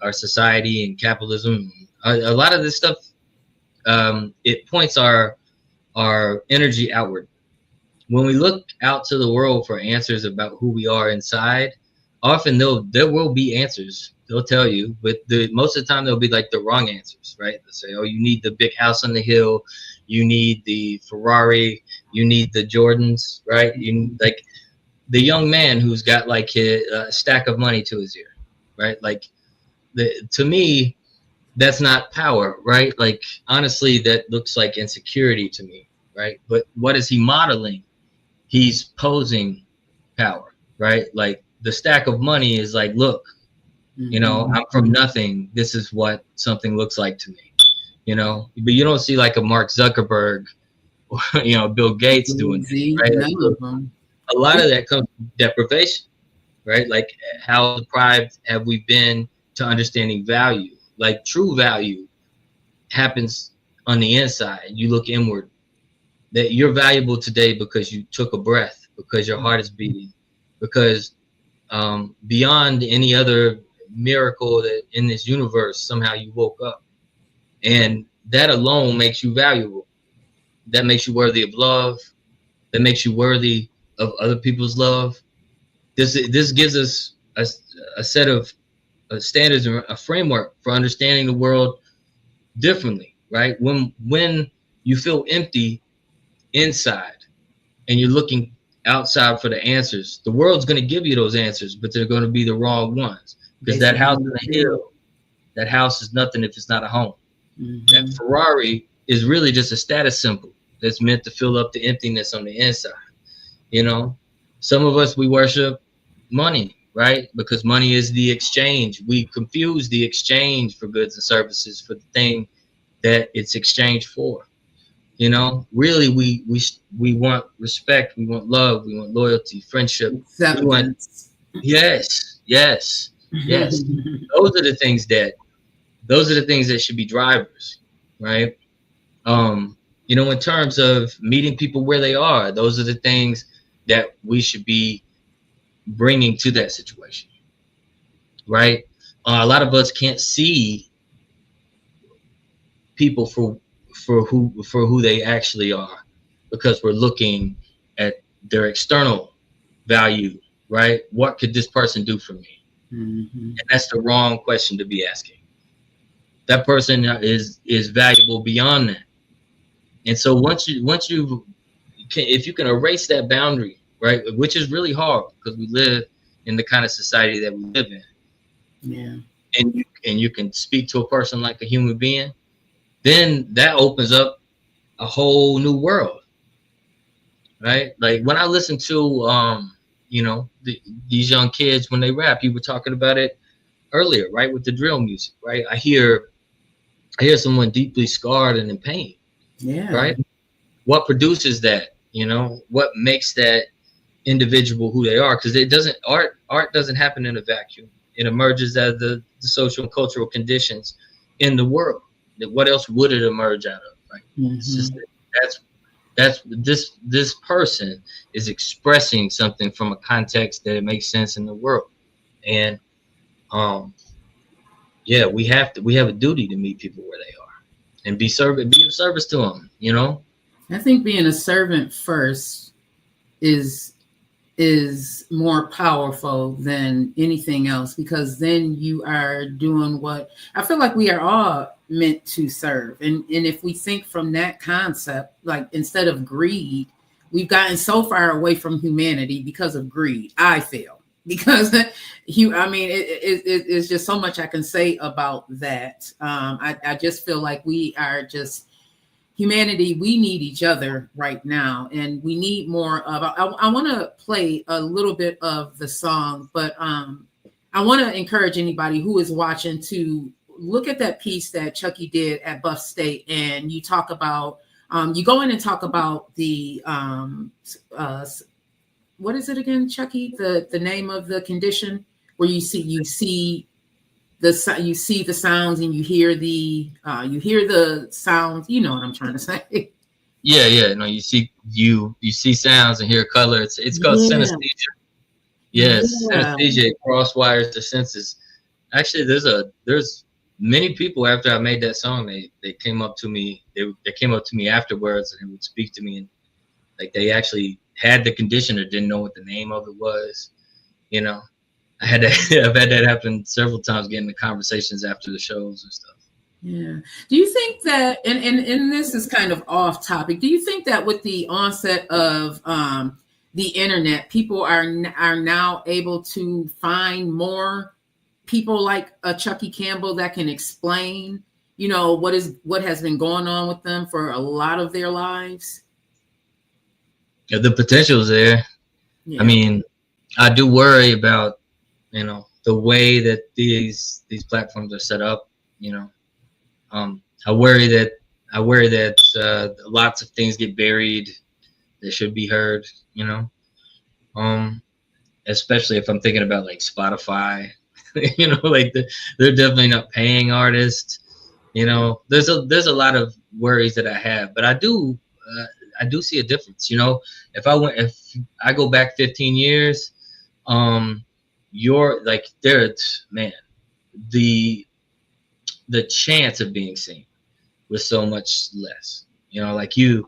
our society and capitalism, a lot of this stuff, it points our energy outward. When we look out to the world for answers about who we are inside, often there will be answers. They'll tell you, but most of the time they'll be like the wrong answers, right? They'll say, oh, you need the big house on the hill, you need the Ferrari, you need the Jordans, right? You like the young man who's got like a stack of money to his ear, right? Like, to me, that's not power, right? Like, honestly, that looks like insecurity to me, right? But what is he modeling? He's posing power, right? Like, the stack of money is like, look, I'm from nothing. This is what something looks like to me, but you don't see like a Mark Zuckerberg or, Bill Gates doing this, right? A lot of that comes from deprivation, right? Like, how deprived have we been to understanding value? Like, true value happens on the inside. You look inward, that you're valuable today because you took a breath, because your heart is beating, because beyond any other miracle that in this universe, somehow you woke up, and that alone makes you valuable. That makes you worthy of love. That makes you worthy of other people's love. This gives us a set of standards and a framework for understanding the world differently, right? When you feel empty inside and you're looking outside for the answers, the world's going to give you those answers, but they're going to be the wrong ones, because that house on the hill, that house is nothing if it's not a home. That Ferrari is really just a status symbol that's meant to fill up the emptiness on the inside. You know, some of us, we worship money, right? Because money is the exchange. We confuse the exchange for goods and services for the thing that it's exchanged for. You know, really, we want respect, we want love, we want loyalty, friendship. We want, yes. Those are the things that should be drivers, right? You know, in terms of meeting people where they are, those are the things that we should be bringing to that situation, right? A lot of us can't see people for who they actually are, because we're looking at their external value, right? What could this person do for me? And that's the wrong question to be asking. That person is valuable beyond that. And so once you can, if you can erase that boundary, right, which is really hard because we live in the kind of society that we live in. Yeah. And you can speak to a person like a human being, then that opens up a whole new world, right? Like when I listen to, you know, these young kids when they rap, you were talking about it earlier, right, with the drill music, right? I hear someone deeply scarred and in pain, right? What produces that? You know, what makes that individual who they are? Because art doesn't happen in a vacuum. It emerges out of the social and cultural conditions in the world. What else would it emerge out of, right? It's just, that's this person is expressing something from a context that it makes sense in the world. And yeah, we have a duty to meet people where they are and be of service to them, you know? I think being a servant first is more powerful than anything else, because then you are doing what I feel like we are all meant to serve. And if we think from that concept, like instead of greed, we've gotten so far away from humanity because of greed, I feel. Because it's just so much I can say about that. I just feel like we are just humanity. We need each other right now, and we need more of. I want to play a little bit of the song, but I want to encourage anybody who is watching to look at that piece that Chuckie did at Buff State, and you talk about. You go in and talk about the what is it again, Chuckie? The name of the condition where you see the sounds and you hear the sounds. You know what I'm trying to say? Yeah. No, you see sounds and hear color. It's called synesthesia. Yes, synesthesia. It crosswires the senses. Actually, there's many people after I made that song. They came up to me. They came up to me afterwards and would speak to me, and like they actually had the condition or didn't know what the name of it was. You know, I've had that happen several times, getting the conversations after the shows and stuff. Yeah. Do you think that, and this is kind of off topic, do you think that with the onset of the internet, people are now able to find more people like a Chuckie Campbell that can explain, you know, what has been going on with them for a lot of their lives? Yeah, the potential is there. Yeah. I mean, I do worry about, you know, the way that these platforms are set up. You know, I worry that lots of things get buried that should be heard. You know, especially if I'm thinking about like Spotify. You know, like they're definitely not paying artists. You know, there's a lot of worries that I have, but I do see a difference. You know, if I go back 15 years, you're like man, the chance of being seen was so much less. You know, like you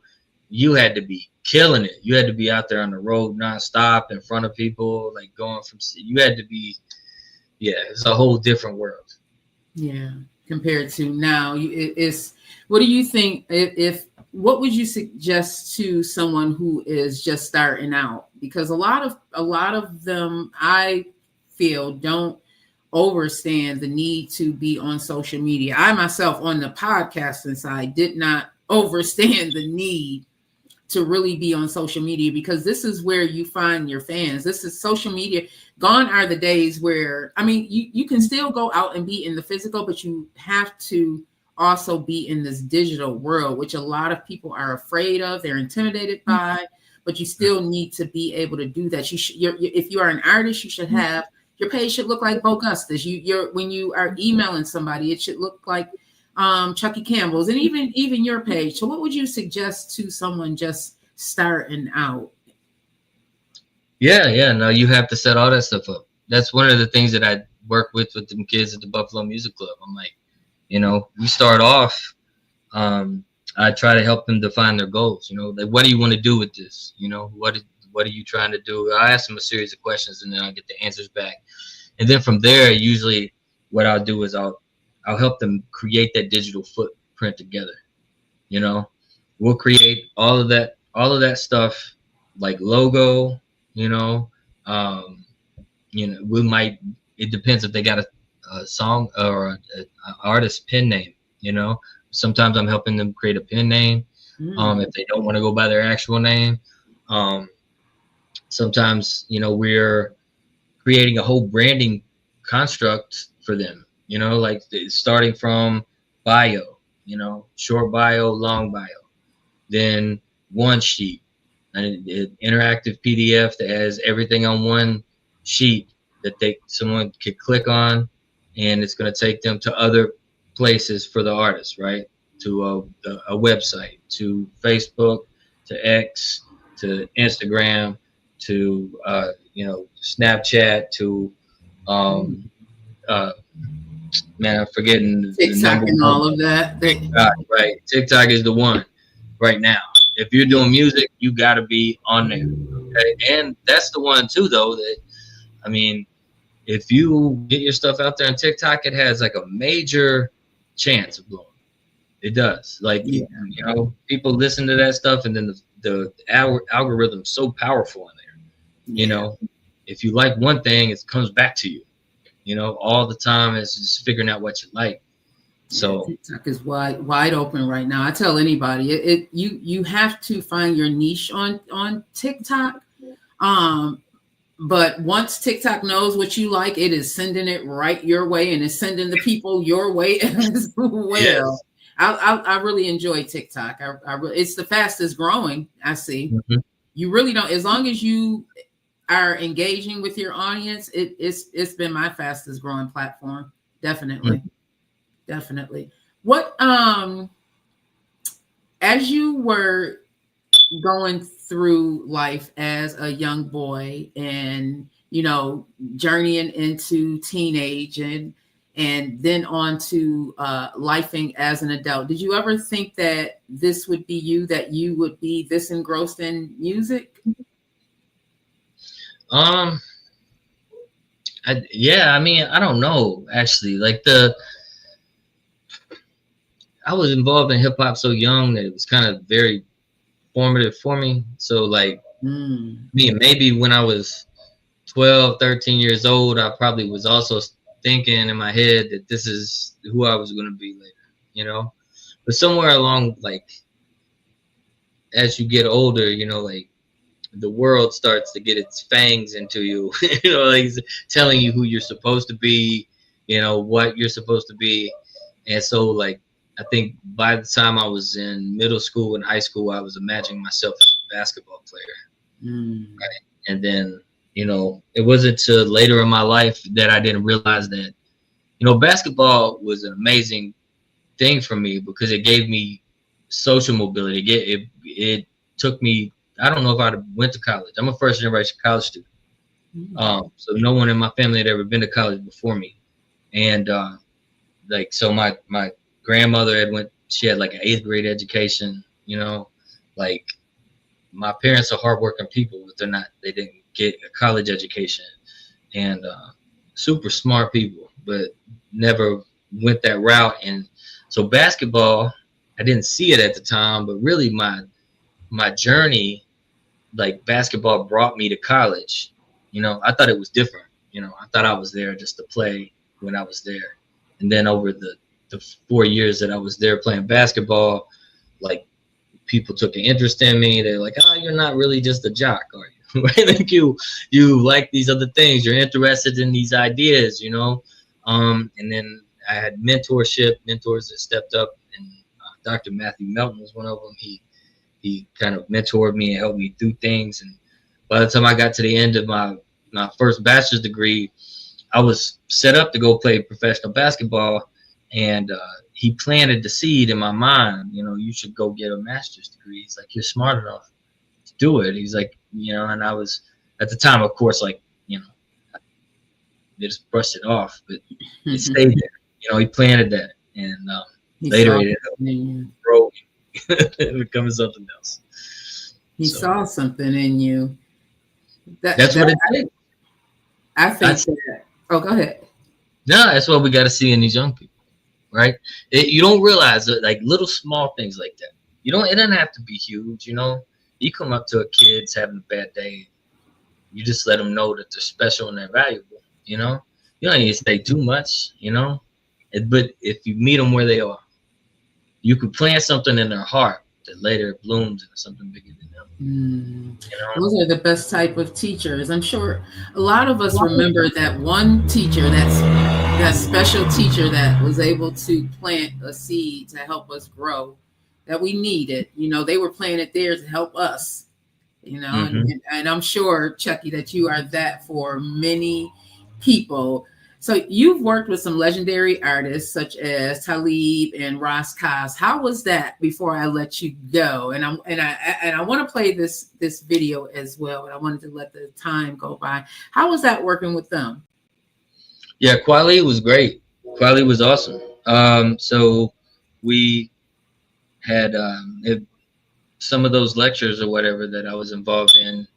had to be killing it. You had to be out there on the road nonstop in front of people, like going from. You had to be, yeah. It's a whole different world. Yeah, compared to now, it's. What do you think? If what would you suggest to someone who is just starting out? Because a lot of them, I feel, don't understand the need to be on social media. I myself, on the podcasting side, did not understand the need to really be on social media, because this is where you find your fans. This is social media. Gone are the days where, I mean, you can still go out and be in the physical, but you have to also be in this digital world, which a lot of people are afraid of. They're intimidated by, but you still need to be able to do that. If you are an artist, you should have, your page should look like Bo Gustus. When you are emailing somebody, it should look like Chuckie Campbell's, and even your page. So what would you suggest to someone just starting out? Yeah, no, you have to set all that stuff up. That's one of the things that I work with them kids at the Buffalo Music Club. I'm like, we start off, I try to help them define their goals. Like, what do you want to do with this? What are you trying to do? I ask them a series of questions, and then I'll get the answers back. And then from there, usually what I'll do is I'll help them create that digital footprint together. We'll create all of that stuff, like logo. We might. It depends if they got a song or an artist pen name. Sometimes I'm helping them create a pen name. If they don't want to go by their actual name. Sometimes we're creating a whole branding construct for them. Like starting from bio, short bio, long bio, then one sheet, an interactive PDF that has everything on one sheet that someone could click on, and it's going to take them to other places for the artist, right? To a website, to Facebook, to X, to Instagram, to Snapchat, to man, I'm forgetting TikTok and all of that. TikTok, right? TikTok is the one right now. If you're doing music, you got to be on there. Okay? And that's the one too, though, that, I mean, if you get your stuff out there on TikTok, it has like a major chance of blowing. It does. Like, people listen to that stuff, and then the algorithm's so powerful in there. If you like one thing, it comes back to you. All the time. It's just figuring out what you like. So TikTok is wide open right now. I tell anybody, you have to find your niche on TikTok. But once TikTok knows what you like, it is sending it right your way, and it's sending the people your way as well. Yes. I really enjoy TikTok. It's the fastest growing, I see. Mm-hmm. You really don't, as long as you are engaging with your audience, it's been my fastest growing platform. Definitely. Mm-hmm. Definitely. What as you were going through life as a young boy and journeying into teenage and then on to lifing as an adult, did you ever think that this would be you, that you would be this engrossed in music? I mean, I don't know, actually. Like I was involved in hip hop so young that it was kind of very formative for me. So like maybe when I was 12, 13 years old, I probably was also thinking in my head that this is who I was going to be later, but somewhere along, like, as you get older, like the world starts to get its fangs into you, like telling you who you're supposed to be, what you're supposed to be. And so like, I think by the time I was in middle school and high school, I was imagining myself as a basketball player. Right? And then, it wasn't till later in my life that I didn't realize that, basketball was an amazing thing for me because it gave me social mobility. It took me, I don't know if I went to college. I'm a first generation college student. So no one in my family had ever been to college before me. And so my grandmother she had like an 8th grade education, like my parents are hardworking people, but they didn't get a college education, and super smart people, but never went that route. And so basketball, I didn't see it at the time, but really my journey, like basketball brought me to college. I thought it was different. I thought I was there just to play when I was there. And then over the 4 years that I was there playing basketball, like people took an interest in me. They're like, oh, you're not really just a jock, are you? Like you like these other things. You're interested in these ideas, And then I had mentors that stepped up, and Dr. Matthew Melton was one of them. He kind of mentored me and helped me through things. And by the time I got to the end of my first bachelor's degree, I was set up to go play professional basketball. And he planted the seed in my mind, you should go get a master's degree. He's like, you're smart enough to do it. He's like, and I was at the time, of course, like, they just brushed it off, but it stayed there. He planted that. And later it ended up growing and becoming something else. He saw something in you. That's what it did. I think that. Oh, go ahead. No, that's what we got to see in these young people, right? You don't realize that, like little small things like that. It doesn't have to be huge, You come up to a kid's having a bad day, you just let them know that they're special and they're valuable, You don't need to say too much, But if you meet them where they are, you could plant something in their heart that later blooms into something bigger than them. Those are the best type of teachers. I'm sure a lot of us remember that one teacher, that special teacher that was able to plant a seed to help us grow, that we needed. They were planted there to help us. And I'm sure, Chuckie, that you are that for many people. So you've worked with some legendary artists such as Talib and Ras Kass. How was that? Before I let you go, and I want to play this video as well, but I wanted to let the time go by. How was that working with them? Yeah, Kweli was great. Kweli was awesome. So we had some of those lectures or whatever that I was involved in.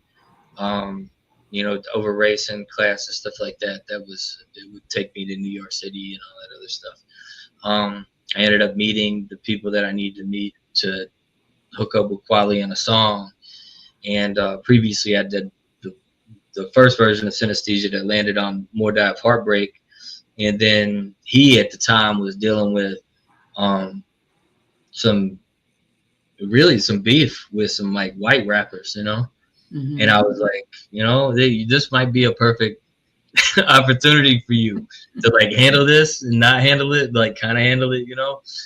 Over race and class and stuff like that. It would take me to New York City and all that other stuff. I ended up meeting the people that I needed to meet to hook up with Kweli on a song. And previously I did the first version of Synesthesia that landed on More Dive Heartbreak. And then he at the time was dealing with some beef with some like white rappers, And I was like, this might be a perfect opportunity for you to like handle this and not handle it, like kind of handle it,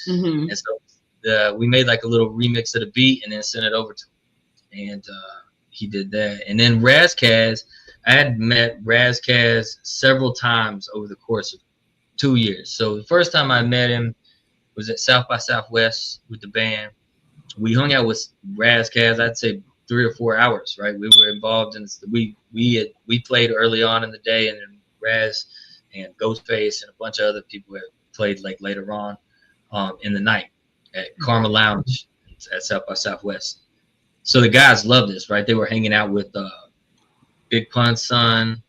And so we made like a little remix of the beat and then sent it over to him. And he did that. And then Ras Kass, I had met Ras Kass several times over the course of 2 years. So the first time I met him was at South by Southwest with the band. We hung out with Ras Kass, I'd say 3 or 4 hours, right? We were involved in we played early on in the day, and then Raz and Ghostface and a bunch of other people had played like later on in the night at Karma Lounge at South by Southwest. So the guys loved this, right? They were hanging out with Big Pun's son,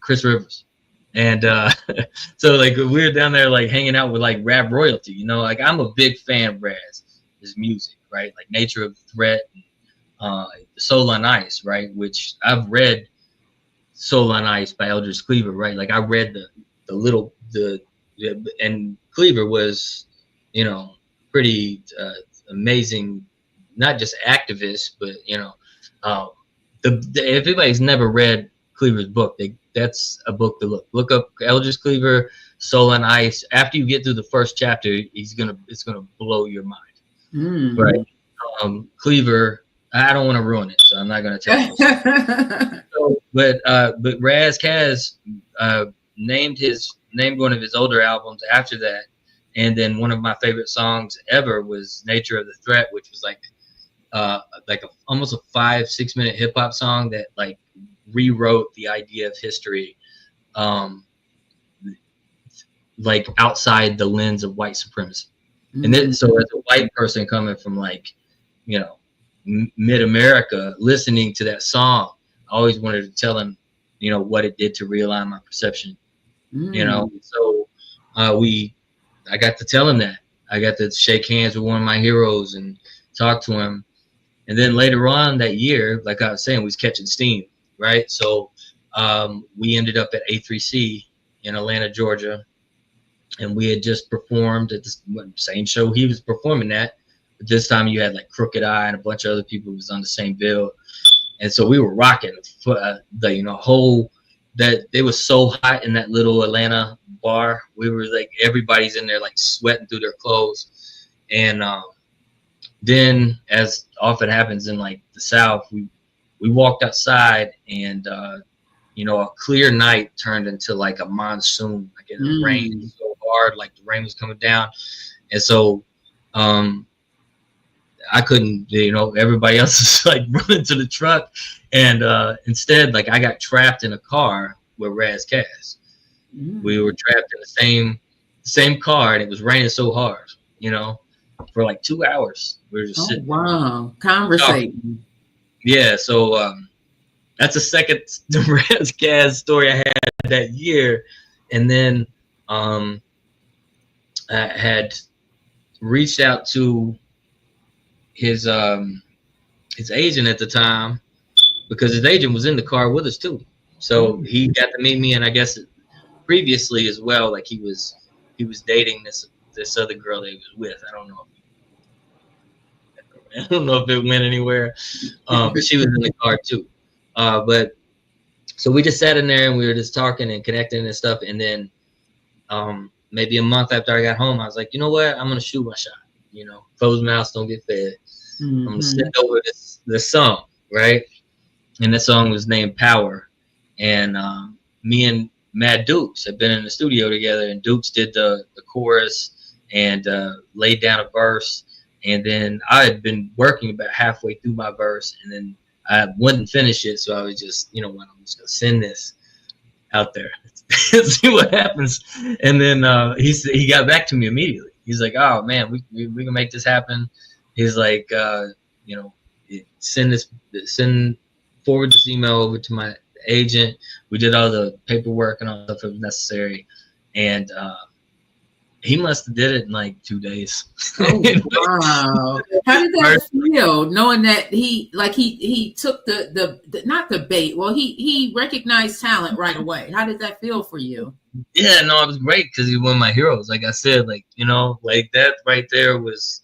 Chris Rivers. And so like we were down there like hanging out with like rap royalty, like I'm a big fan of Raz, his music, right? Like Nature of the Threat, Soul on Ice, right? Which I've read Soul on Ice by Eldridge Cleaver, right? Like I read and Cleaver was, pretty amazing, not just activist, but if anybody's never read Cleaver's book, that's a book to look up. Eldridge Cleaver, Soul on Ice. After you get through the first chapter, it's gonna blow your mind, right? Cleaver, I don't want to ruin it, so I'm not gonna tell you. But Ras Kass named one of his older albums after that, and then one of my favorite songs ever was Nature of the Threat, which was like almost a 5-6 minute hip hop song that like rewrote the idea of history, like outside the lens of white supremacy. And then, so as a white person coming from like, mid-America listening to that song. I always wanted to tell him, you know, what it did to realign my perception. You know, so I got to tell him that. I got to shake hands with one of my heroes and talk to him. And then later on that year, like I was saying, we was catching steam, right? So we ended up at A3C in Atlanta, Georgia, and we had just performed at the same show he was performing at. But this time you had like Crooked Eye and a bunch of other people who was on the same bill, and so we were rocking for the whole. That it was so hot in that little Atlanta bar. We were like, everybody's in there like sweating through their clothes. And then, as often happens in like the South, we walked outside, and a clear night turned into like a monsoon. Like it rained so hard, like the rain was coming down. And so I couldn't, everybody else is like running to the truck. And instead, like I got trapped in a car with Raz Kaz. We were trapped in the same car, and it was raining so hard, for like 2 hours. We were just sitting. Wow, conversating. Yeah, so that's the second Raz Kaz story I had that year. And then I had reached out to his agent at the time, because his agent was in the car with us too. So he got to meet me, and I guess previously as well, like he was dating this other girl that he was with. I don't know if it went anywhere, but she was in the car too. But so we just sat in there and we were just talking and connecting and stuff. And then maybe a month after I got home, I was like, you know what? I'm gonna shoot my shot. Closed mouths don't get fed. I'm gonna send over this song, right? And that song was named Power. And me and Mad Dukes had been in the studio together, and Dukes did the chorus and laid down a verse. And then I had been working about halfway through my verse, and then I wouldn't finish it. So I was just, I'm just gonna send this out there, see what happens. And then he got back to me immediately. He's like, "Oh man, we can make this happen." He's like, send forward this email over to my agent. We did all the paperwork and all the stuff that was necessary, and he must have did it in like 2 days. Oh, wow. How did that feel, knowing that he took the not the bait? Well, he recognized talent right away. How did that feel for you? Yeah, no, it was great because he's one of my heroes. Like I said, like that right there was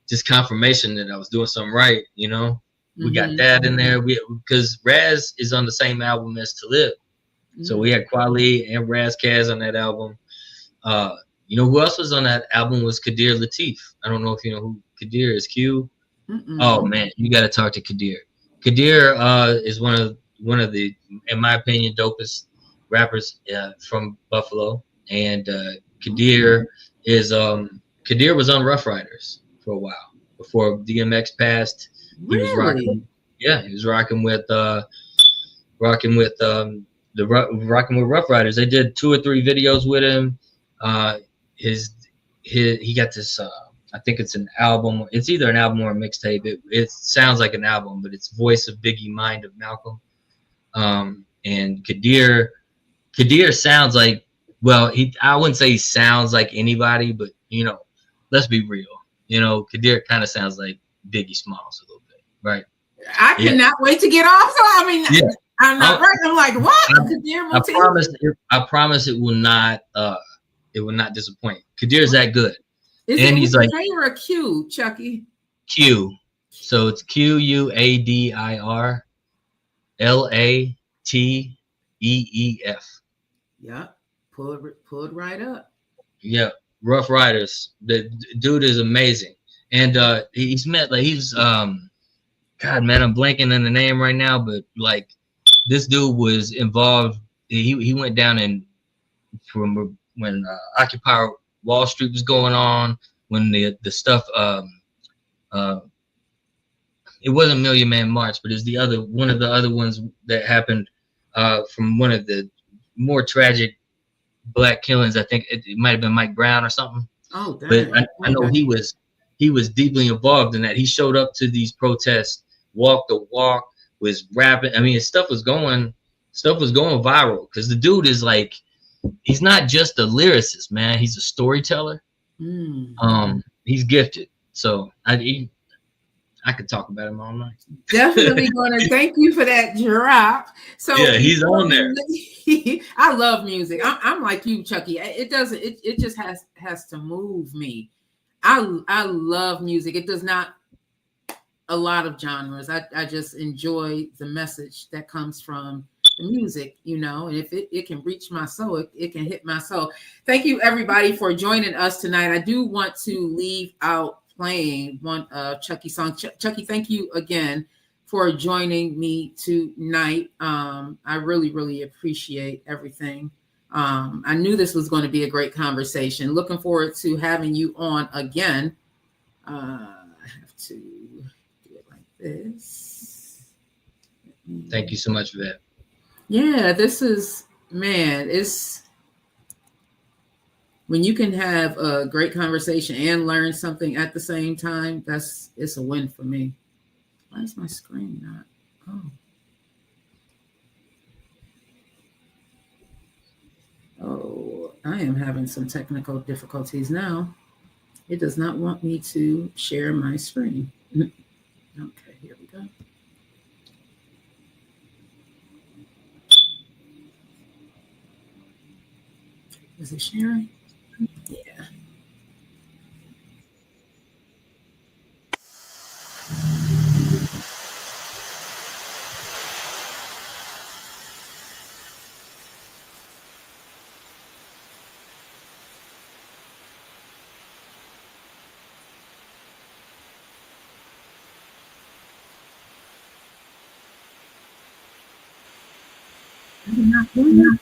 just confirmation that I was doing something right. We got that in there. Because Raz is on the same album as To Live, so we had Kweli and Raz Kaz on that album. Who else was on that album was Kadir Latif. I don't know if you know who Kadir is. Q. Oh man, you got to talk to Kadir. Kadir is one of the, in my opinion, dopest rappers from Buffalo. And Kadir was on Rough Riders for a while before DMX passed. He was rocking. Yeah, he was rocking with Rough Riders. They did 2 or 3 videos with him. He got this. I think it's an album. It's either an album or a mixtape. It sounds like an album, but it's Voice of Biggie, Mind of Malcolm. And Kadir sounds like, well, I wouldn't say he sounds like anybody, but let's be real. Kadir kind of sounds like Biggie Smalls a little bit, right? I cannot wait to get off. So I'm not right. I'm like, what? I promise it will not. It will not disappoint. Kadir's that good. Is it he's like K or a Q, Chuckie? Q. So it's QUADIR LATEEF. Yeah. Pulled right up. Yeah. Rough Riders. The dude is amazing. And he's God, man, I'm blanking on the name right now, but like this dude was involved. He went down from when Occupy Wall Street was going on, when the stuff it wasn't Million Man March, but it's one of the other ones that happened from one of the more tragic black killings. I think it might have been Mike Brown or something. Oh, damn. But I know he was he was deeply involved in that. He showed up to these protests, walked the walk, was rapping. I mean, his stuff was going viral because the dude is like, he's not just a lyricist, man. He's a storyteller. He's gifted. So I could talk about him all night. Definitely going to thank you for that drop. So yeah, he's on there. I love music. I'm like you, Chuckie. It just has to move me. I love music. It does not a lot of genres. I just enjoy the message that comes from the music, you know, and if it can reach my soul, it can hit my soul. Thank you everybody for joining us tonight. I do want to leave out playing one Chuckie song. Chuckie, thank you again for joining me tonight. I really appreciate everything. I knew this was going to be a great conversation. Looking forward to having you on again. I have to do it like this. Thank you so much for that. Yeah, this is, man, it's when you can have a great conversation and learn something at the same time, it's a win for me. Why is my screen not? Oh, I am having some technical difficulties now. It does not want me to share my screen. Okay, here we go. Is it sharing? Yeah. I'm not doing that.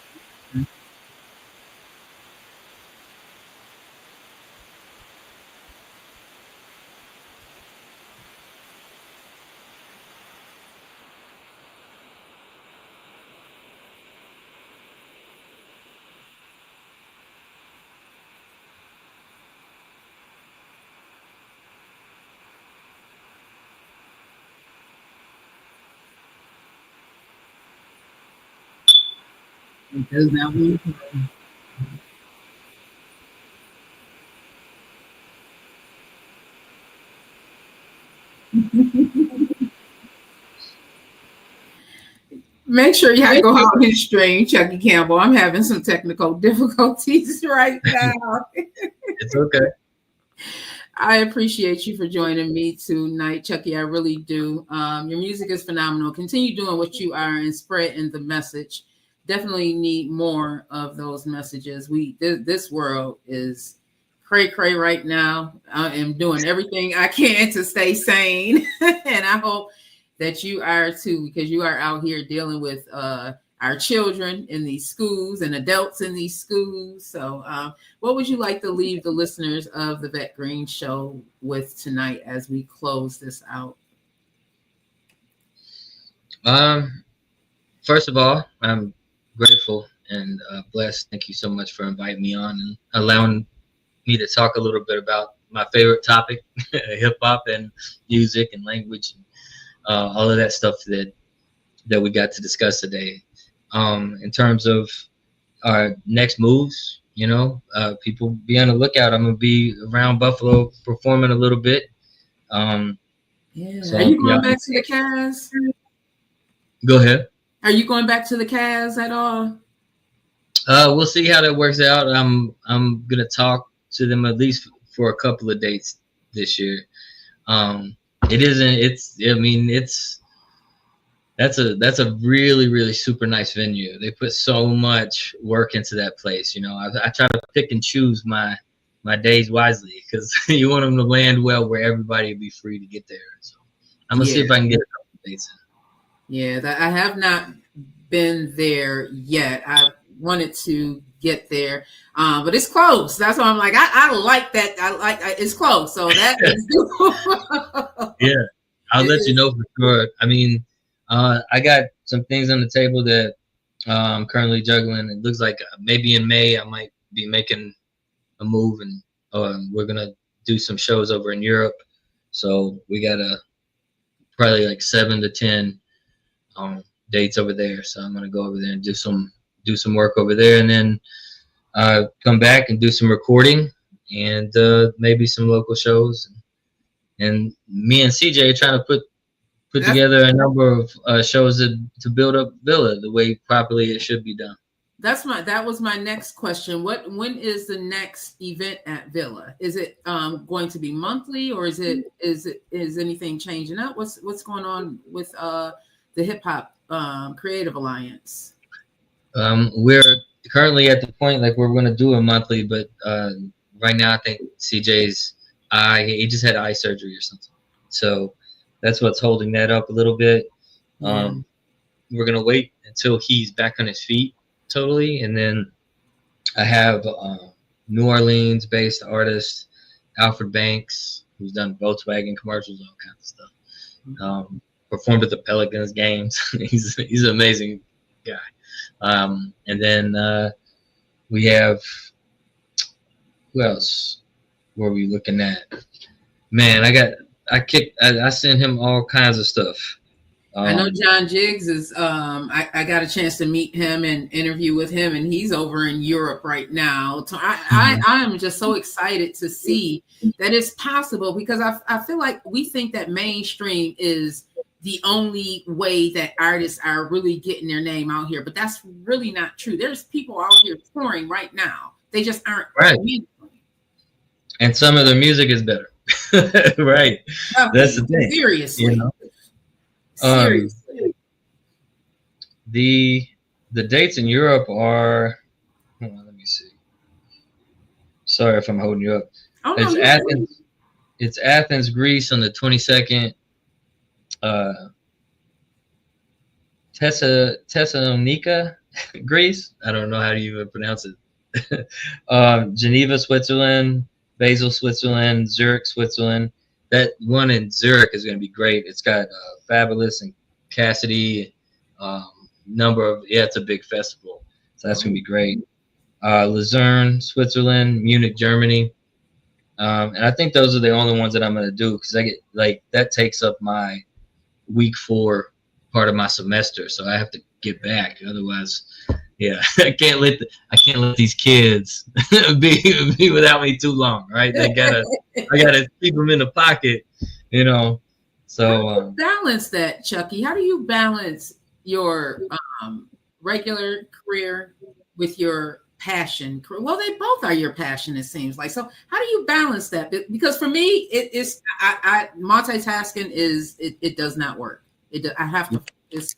It does not want to. Make sure y'all go out and stream Chuckie Campbell. I'm having some technical difficulties right now. It's okay. I appreciate you for joining me tonight, Chuckie. I really do. Your music is phenomenal. Continue doing what you are and spreading the message. Definitely need more of those messages. This world is cray right now. I am doing everything I can to stay sane, and I hope that you are too, because you are out here dealing with our children in these schools and adults in these schools. So what would you like to leave the listeners of the Vet Green Show with tonight as we close this out? First of all, I'm grateful and blessed. Thank you so much for inviting me on and allowing me to talk a little bit about my favorite topic, hip hop and music and language, and all of that stuff that we got to discuss today. In terms of our next moves, you know, people be on the lookout. I'm gonna be around Buffalo performing a little bit. Yeah. So, are you going back to the Cavs? Go ahead. Are you going back to the Cavs at all? We'll see how that works out. I'm gonna talk to them at least for a couple of dates this year. That's a really super nice venue. They put so much work into that place. You know, I try to pick and choose my days wisely because you want them to land well where everybody will be free to get there. So I'm gonna see if I can get a couple of dates in. Yeah, I have not been there yet. I wanted to get there, but it's close. That's why I'm like, I like that. It's close, so that is doable. Yeah, I'll let you know for sure. I mean, I got some things on the table that I'm currently juggling. It looks like maybe in May I might be making a move, and we're gonna do some shows over in Europe. So we got probably like 7 to 10 dates over there. So I'm gonna go over there and do some work over there, and then come back and do some recording and maybe some local shows. And me and CJ are trying to put together a number of shows to build up Villa the way properly it should be done. That was my next question. When is the next event at Villa? Is it going to be monthly, or is anything changing up? What's going on with the Hip Hop Creative Alliance? We're currently at the point like we're going to do a monthly, but right now I think CJ's he just had eye surgery or something, so that's what's holding that up a little bit. We're gonna wait until he's back on his feet totally, and then I have New Orleans based artist Alfred Banks, who's done Volkswagen commercials, all kinds of stuff. Performed at the Pelicans games. he's an amazing guy. And then we have, who else were we looking at? Man, I sent him all kinds of stuff. I know John Jiggs is I got a chance to meet him and interview with him, and he's over in Europe right now. So I am just so excited to see that it's possible, because I feel like we think that mainstream is the only way that artists are really getting their name out here, but that's really not true. There's people out here touring right now. They just aren't right. And some of their music is better. Right. That's the thing. Seriously. You know? Seriously. The dates in Europe are, hold on, let me see. Sorry if I'm holding you up. Oh, it's no, Athens. It's Athens, Greece on the 22nd. Thessalonica, Greece. I don't know how to even pronounce it. Geneva, Switzerland. Basel, Switzerland. Zurich, Switzerland. That one in Zurich is going to be great. It's got Fabulous and Cassidy. It's a big festival, so that's going to be great. Luzerne, Switzerland. Munich, Germany. And I think those are the only ones that I'm going to do, because I get that takes up my week 4 part of my semester, so I have to get back. Otherwise, yeah, I can't let these kids be without me too long, right? I gotta keep them in the pocket, you know. So how do you balance that, Chuckie? How do you balance your regular career with your passion? Well, they both are your passion, it seems like. So how do you balance that? Because for me, it's multitasking it does not work. I have to focus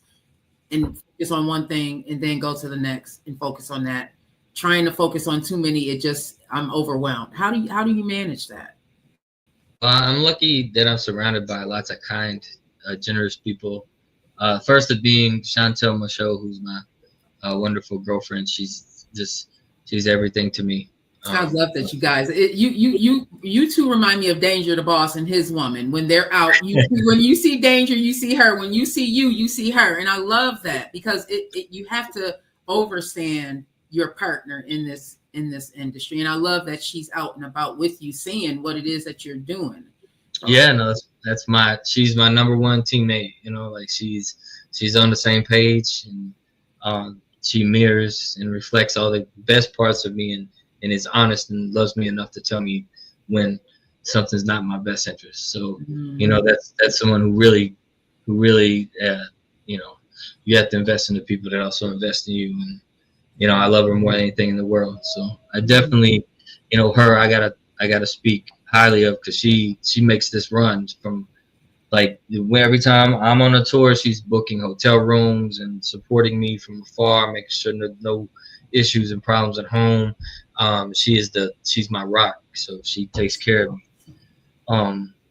on one thing and then go to the next and focus on that. Trying to focus on too many, I'm overwhelmed. How do you manage that? I'm lucky that I'm surrounded by lots of kind, generous people. First of being Chantel Michaud, who's my wonderful girlfriend. She's everything to me. I love that, you guys. You two remind me of Danger the Boss and his woman. When they're out, when you see Danger, you see her. When you see you see her. And I love that, because you have to understand your partner in this industry. And I love that she's out and about with you, seeing what it is that you're doing. Yeah, no, she's my number one teammate. You know, like she's on the same page, and she mirrors and reflects all the best parts of me, and is honest and loves me enough to tell me when something's not in my best interest. So, you know, that's someone who really, you know, you have to invest in the people that also invest in you. And, you know, I love her more than anything in the world. So I definitely, you know, her, I gotta speak highly of, because she makes this run from, like, every time I'm on a tour, she's booking hotel rooms and supporting me from afar, making sure there's no issues and problems at home. She's my rock, so she takes care of me.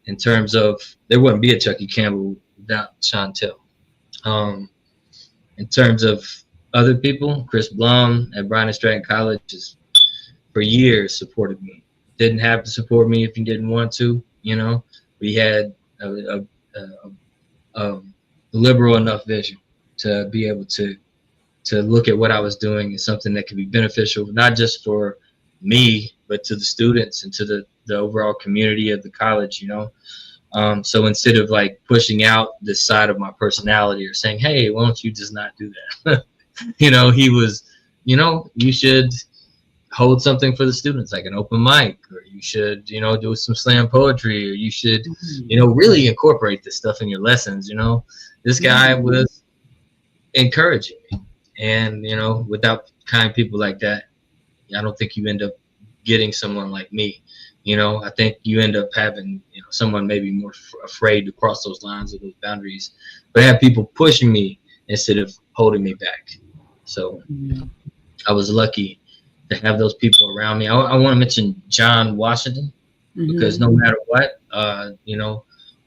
In terms of, there wouldn't be a Chuckie Campbell without Chantel. In terms of other people, Chris Blum at Bryan and Stratton College has for years supported me. Didn't have to support me if he didn't want to. You know, we had a liberal enough vision to be able to look at what I was doing as something that could be beneficial, not just for me, but to the students and to the overall community of the college, So instead of like pushing out this side of my personality or saying, hey, why don't you just not do that? He was, you should hold something for the students, like an open mic, or you should, do some slam poetry, or you should, really incorporate this stuff in your lessons. This guy was encouraging me. And, without kind people like that, I don't think you end up getting someone like me. I think you end up having, someone maybe more afraid to cross those lines or those boundaries, but have people pushing me instead of holding me back. So I was lucky to have those people around me. I want to mention John Washington, because no matter what,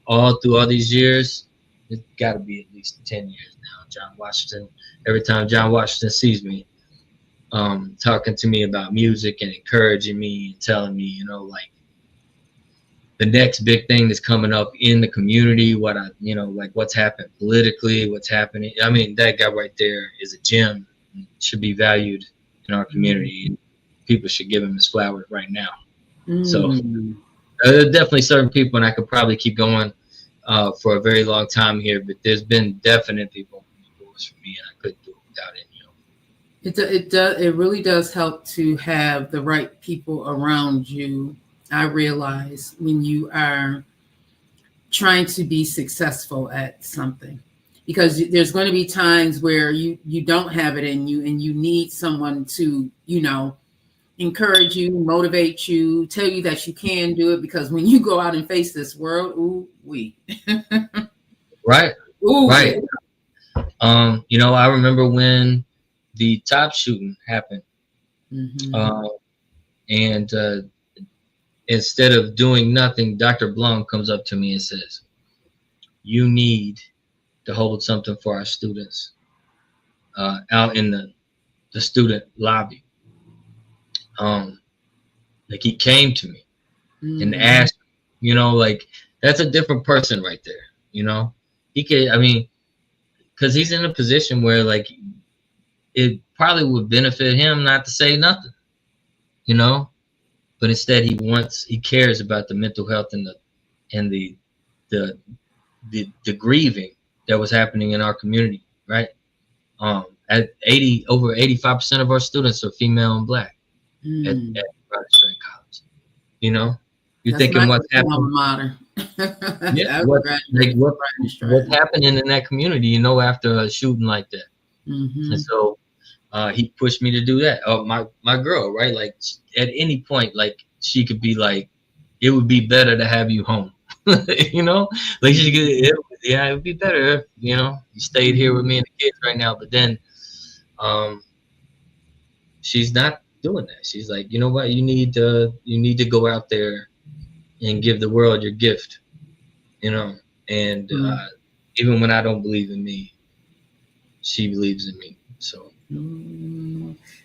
all through all these years, it's got to be at least 10 years now. John Washington, every time John Washington sees me, talking to me about music and encouraging me and telling me, like the next big thing that's coming up in the community, like what's happened politically, what's happening. I mean, that guy right there is a gem, should be valued in our community. People should give him his flowers right now. So there are definitely certain people, and I could probably keep going for a very long time here, but there's been definite people who was for me, and I couldn't do it without it. It really does help to have the right people around you. I realize when you are trying to be successful at something, because there's going to be times where you don't have it in you, and you need someone to, encourage you, motivate you, tell you that you can do it, because when you go out and face this world, right. I remember when the top shooting happened, and instead of doing nothing, Dr. Blum comes up to me and says, you need to hold something for our students out in the student lobby. Like he came to me and asked, like that's a different person right there. He could, because he's in a position where like it probably would benefit him not to say nothing, but instead he cares about the mental health and the grieving that was happening in our community, right? At over 85% of our students are female and black at Rochester College. You're thinking what's happening. What's happening in that community, after a shooting like that. And so he pushed me to do that. My girl, right? Like at any point, like she could be like, it would be better to have you home. Like she could, it would be better if you stayed here with me and the kids right now. But then she's not doing that. She's like, you know what, you need to go out there and give the world your gift, and even when I don't believe in me, she believes in me. So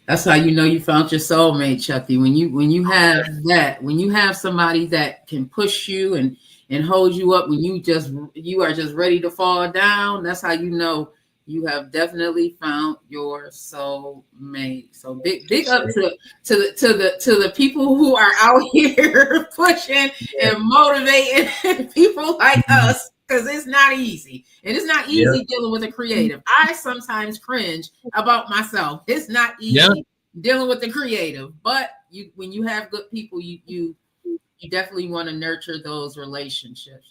that's how you found your soulmate, Chuckie. When you have that, when you have somebody that can push you and hold you up when you are just ready to fall down, that's how you have definitely found your soulmate. So big up to the people who are out here pushing and motivating people like us, because it's not easy. And it's not easy dealing with a creative. I sometimes cringe about myself. It's not easy dealing with the creative, but when you have good people, you definitely want to nurture those relationships.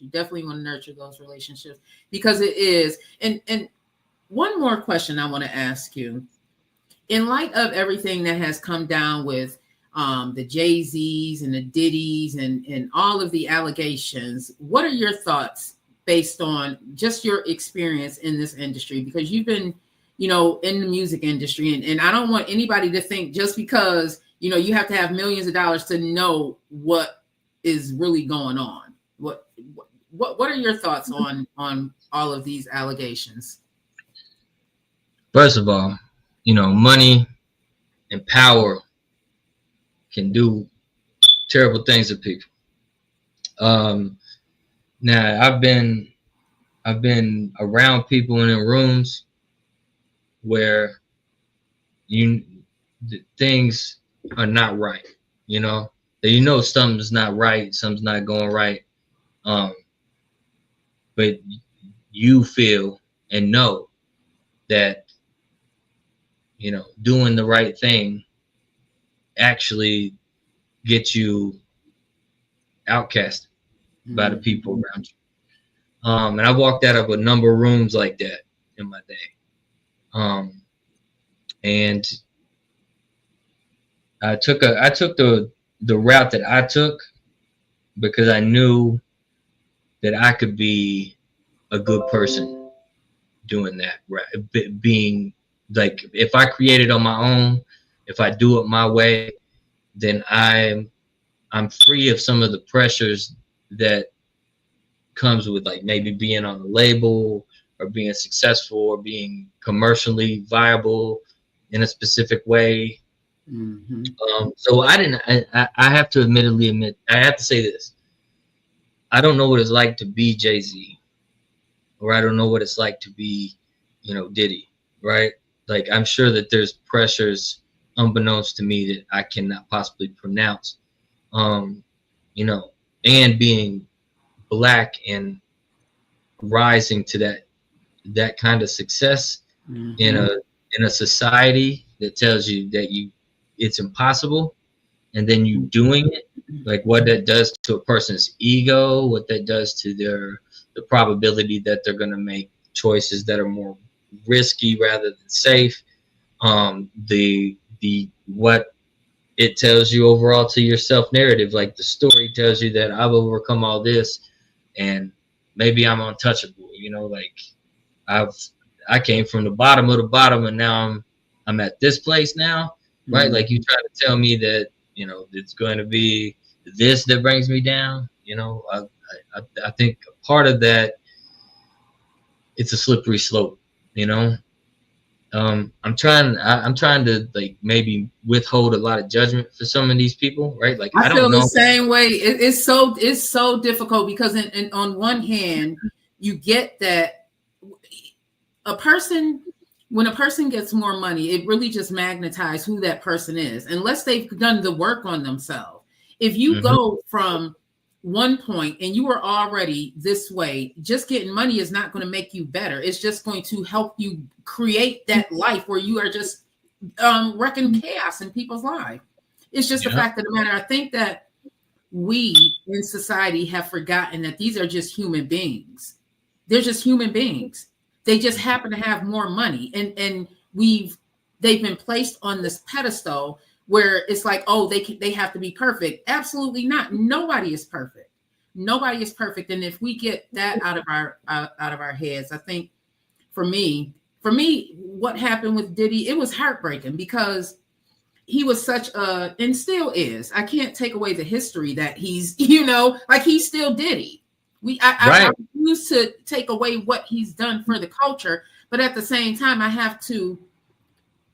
Because it is. And one more question I want to ask you. In light of everything that has come down with the Jay-Z's and the Diddy's and all of the allegations, what are your thoughts based on just your experience in this industry? Because you've been, in the music industry, and I don't want anybody to think just because, you have to have millions of dollars to know what is really going on. What are your thoughts on all of these allegations? First of all, money and power can do terrible things to people. Now I've been around people in rooms where things are not right, that you know something's not right, something's not going right, but you feel and know that, you know, doing the right thing actually gets you outcast by the people around you. And I walked out of a number of rooms like that in my day. And I took the route that I took because I knew that I could be a good person doing that, right? Being like, if I create it on my own, if I do it my way, then I'm free of some of the pressures that comes with like maybe being on a label or being successful or being commercially viable in a specific way. So I have to admit, I have to say this. I don't know what it's like to be Jay-Z, or I don't know what it's like to be, you know, Diddy, right? Like, I'm sure that there's pressures unbeknownst to me that I cannot possibly pronounce, you know, and being Black and rising to that kind of success in a society that tells you that it's impossible, and then you doing it, like what that does to a person's ego, what that does to the probability that they're going to make choices that are more risky rather than safe. The what it tells you overall to your self narrative, like the story tells you that I've overcome all this and maybe I'm untouchable, you know, like I came from the bottom of the bottom and now I'm at this place now, right? Like, you try to tell me that, you know, it's going to be this that brings me down, you know. I think part of that, it's a slippery slope, you know. I'm trying to like maybe withhold a lot of judgment for some of these people, right? Like, I feel don't know. the same way. It's so difficult because on one hand, you get that when a person gets more money, it really just magnetizes who that person is, unless they've done the work on themselves. If you go from one point and you were already this way, just getting money is not going to make you better. It's just going to help you create that life where you are just wrecking chaos in people's lives. It's just the fact of the matter. I think that we in society have forgotten that these are just human beings. They're just human beings. They just happen to have more money, and they've been placed on this pedestal where it's like, oh, they have to be perfect. Absolutely not. Nobody is perfect. Nobody is perfect. And if we get that out of our heads, I think for me, what happened with Diddy, it was heartbreaking because he was such a, and still is. I can't take away the history that he's, you know, like he's still Diddy. I refuse to take away what he's done for the culture, but at the same time, I have to.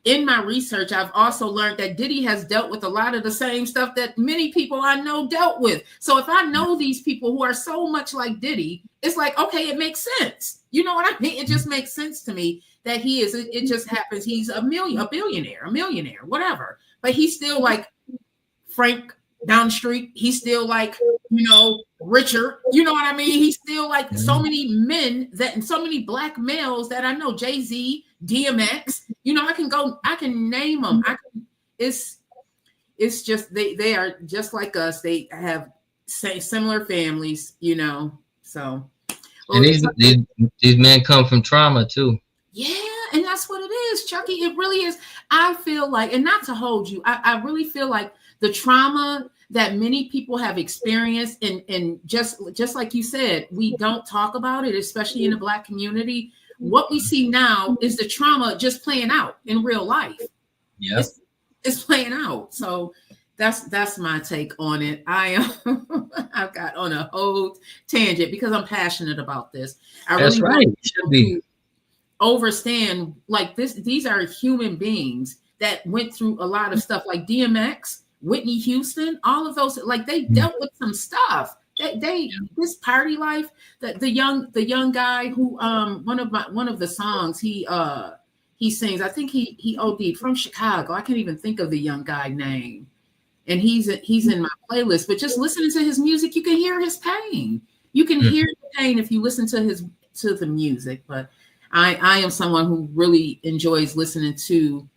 In my research, I've also learned that Diddy has dealt with a lot of the same stuff that many people I know dealt with. So if I know these people who are so much like Diddy, it's like, okay, it makes sense. You know what I mean? It just makes sense to me that he is. It just happens. He's a millionaire, whatever. But he's still like Frank down the street. He's still like, you know, Richard. You know what I mean? He's still like so many men and so many Black males that I know. Jay-Z, DMX. You know, I can name them. It's just they are just like us. They have similar families, you know. So, and these men come from trauma too. Yeah, and that's what it is, Chuckie. It really is. I feel like, and not to hold you, I really feel like the trauma that many people have experienced, and just like you said, we don't talk about it, especially in the Black community. What we see now is the trauma just playing out in real life. Yeah, it's playing out. So that's my take on it. I've got on a whole tangent because I'm passionate about this. That's right. It should be. Understand, like this. These are human beings that went through a lot of stuff, like DMX, Whitney Houston, all of those. Like they dealt with some stuff. This party life, the young guy who one of the songs he sings, I think he OD'd, from Chicago. I can't even think of the young guy name. and he's in my playlist. But just listening to his music, you can hear his pain. You can hear the pain if you listen to the music. But I am someone who really enjoys listening to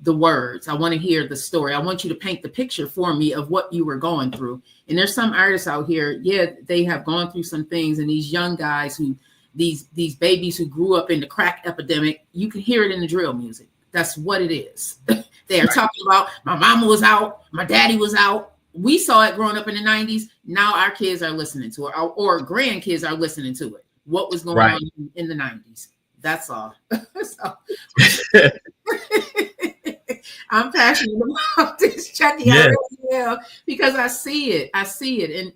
the words. I want to hear the story. I want you to paint the picture for me of what you were going through. And there's some artists out here, they have gone through some things, and these young guys these babies who grew up in the crack epidemic, you can hear it in the drill music. That's what it is. They are talking about my mama was out, my daddy was out. We saw it growing up in the 90s. Now our kids are listening to it, or grandkids are listening to it. What was going on in the 90s? That's all. So, I'm passionate about this, Chuckie. I really am, because I see it,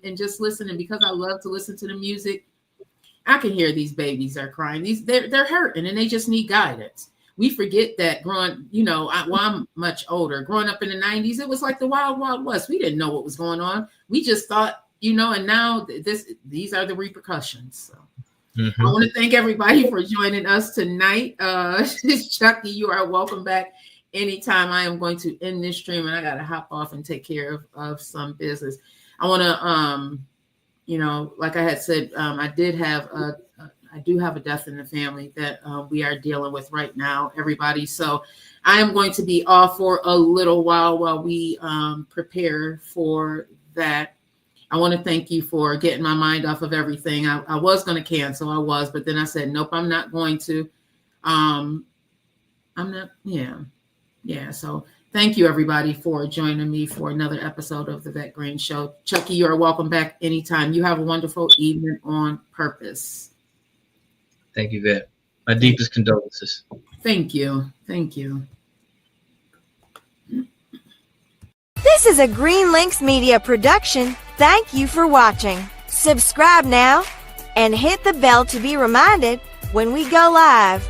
and just listening, because I love to listen to the music. I can hear these babies are crying. They're hurting, and they just need guidance. We forget that growing, I'm much older. Growing up in the 90s, it was like the wild, wild west. We didn't know what was going on. We just thought, and now these are the repercussions. So I want to thank everybody for joining us tonight. Chuckie, you are welcome back anytime. I am going to end this stream, and I got to hop off and take care of some business. I want to, like I had said, I do have a death in the family that we are dealing with right now, everybody. So I am going to be off for a little while we prepare for that. I want to thank you for getting my mind off of everything. I was going to cancel, but then I said, nope, I'm not going to. I'm not, yeah. So thank you, everybody, for joining me for another episode of the Vet Green Show. Chuckie, you are welcome back anytime. You have a wonderful evening on purpose. Thank you, Vet. My deepest condolences. Thank you. Thank you. This is a Green Links Media production. Thank you for watching. Subscribe now and hit the bell to be reminded when we go live.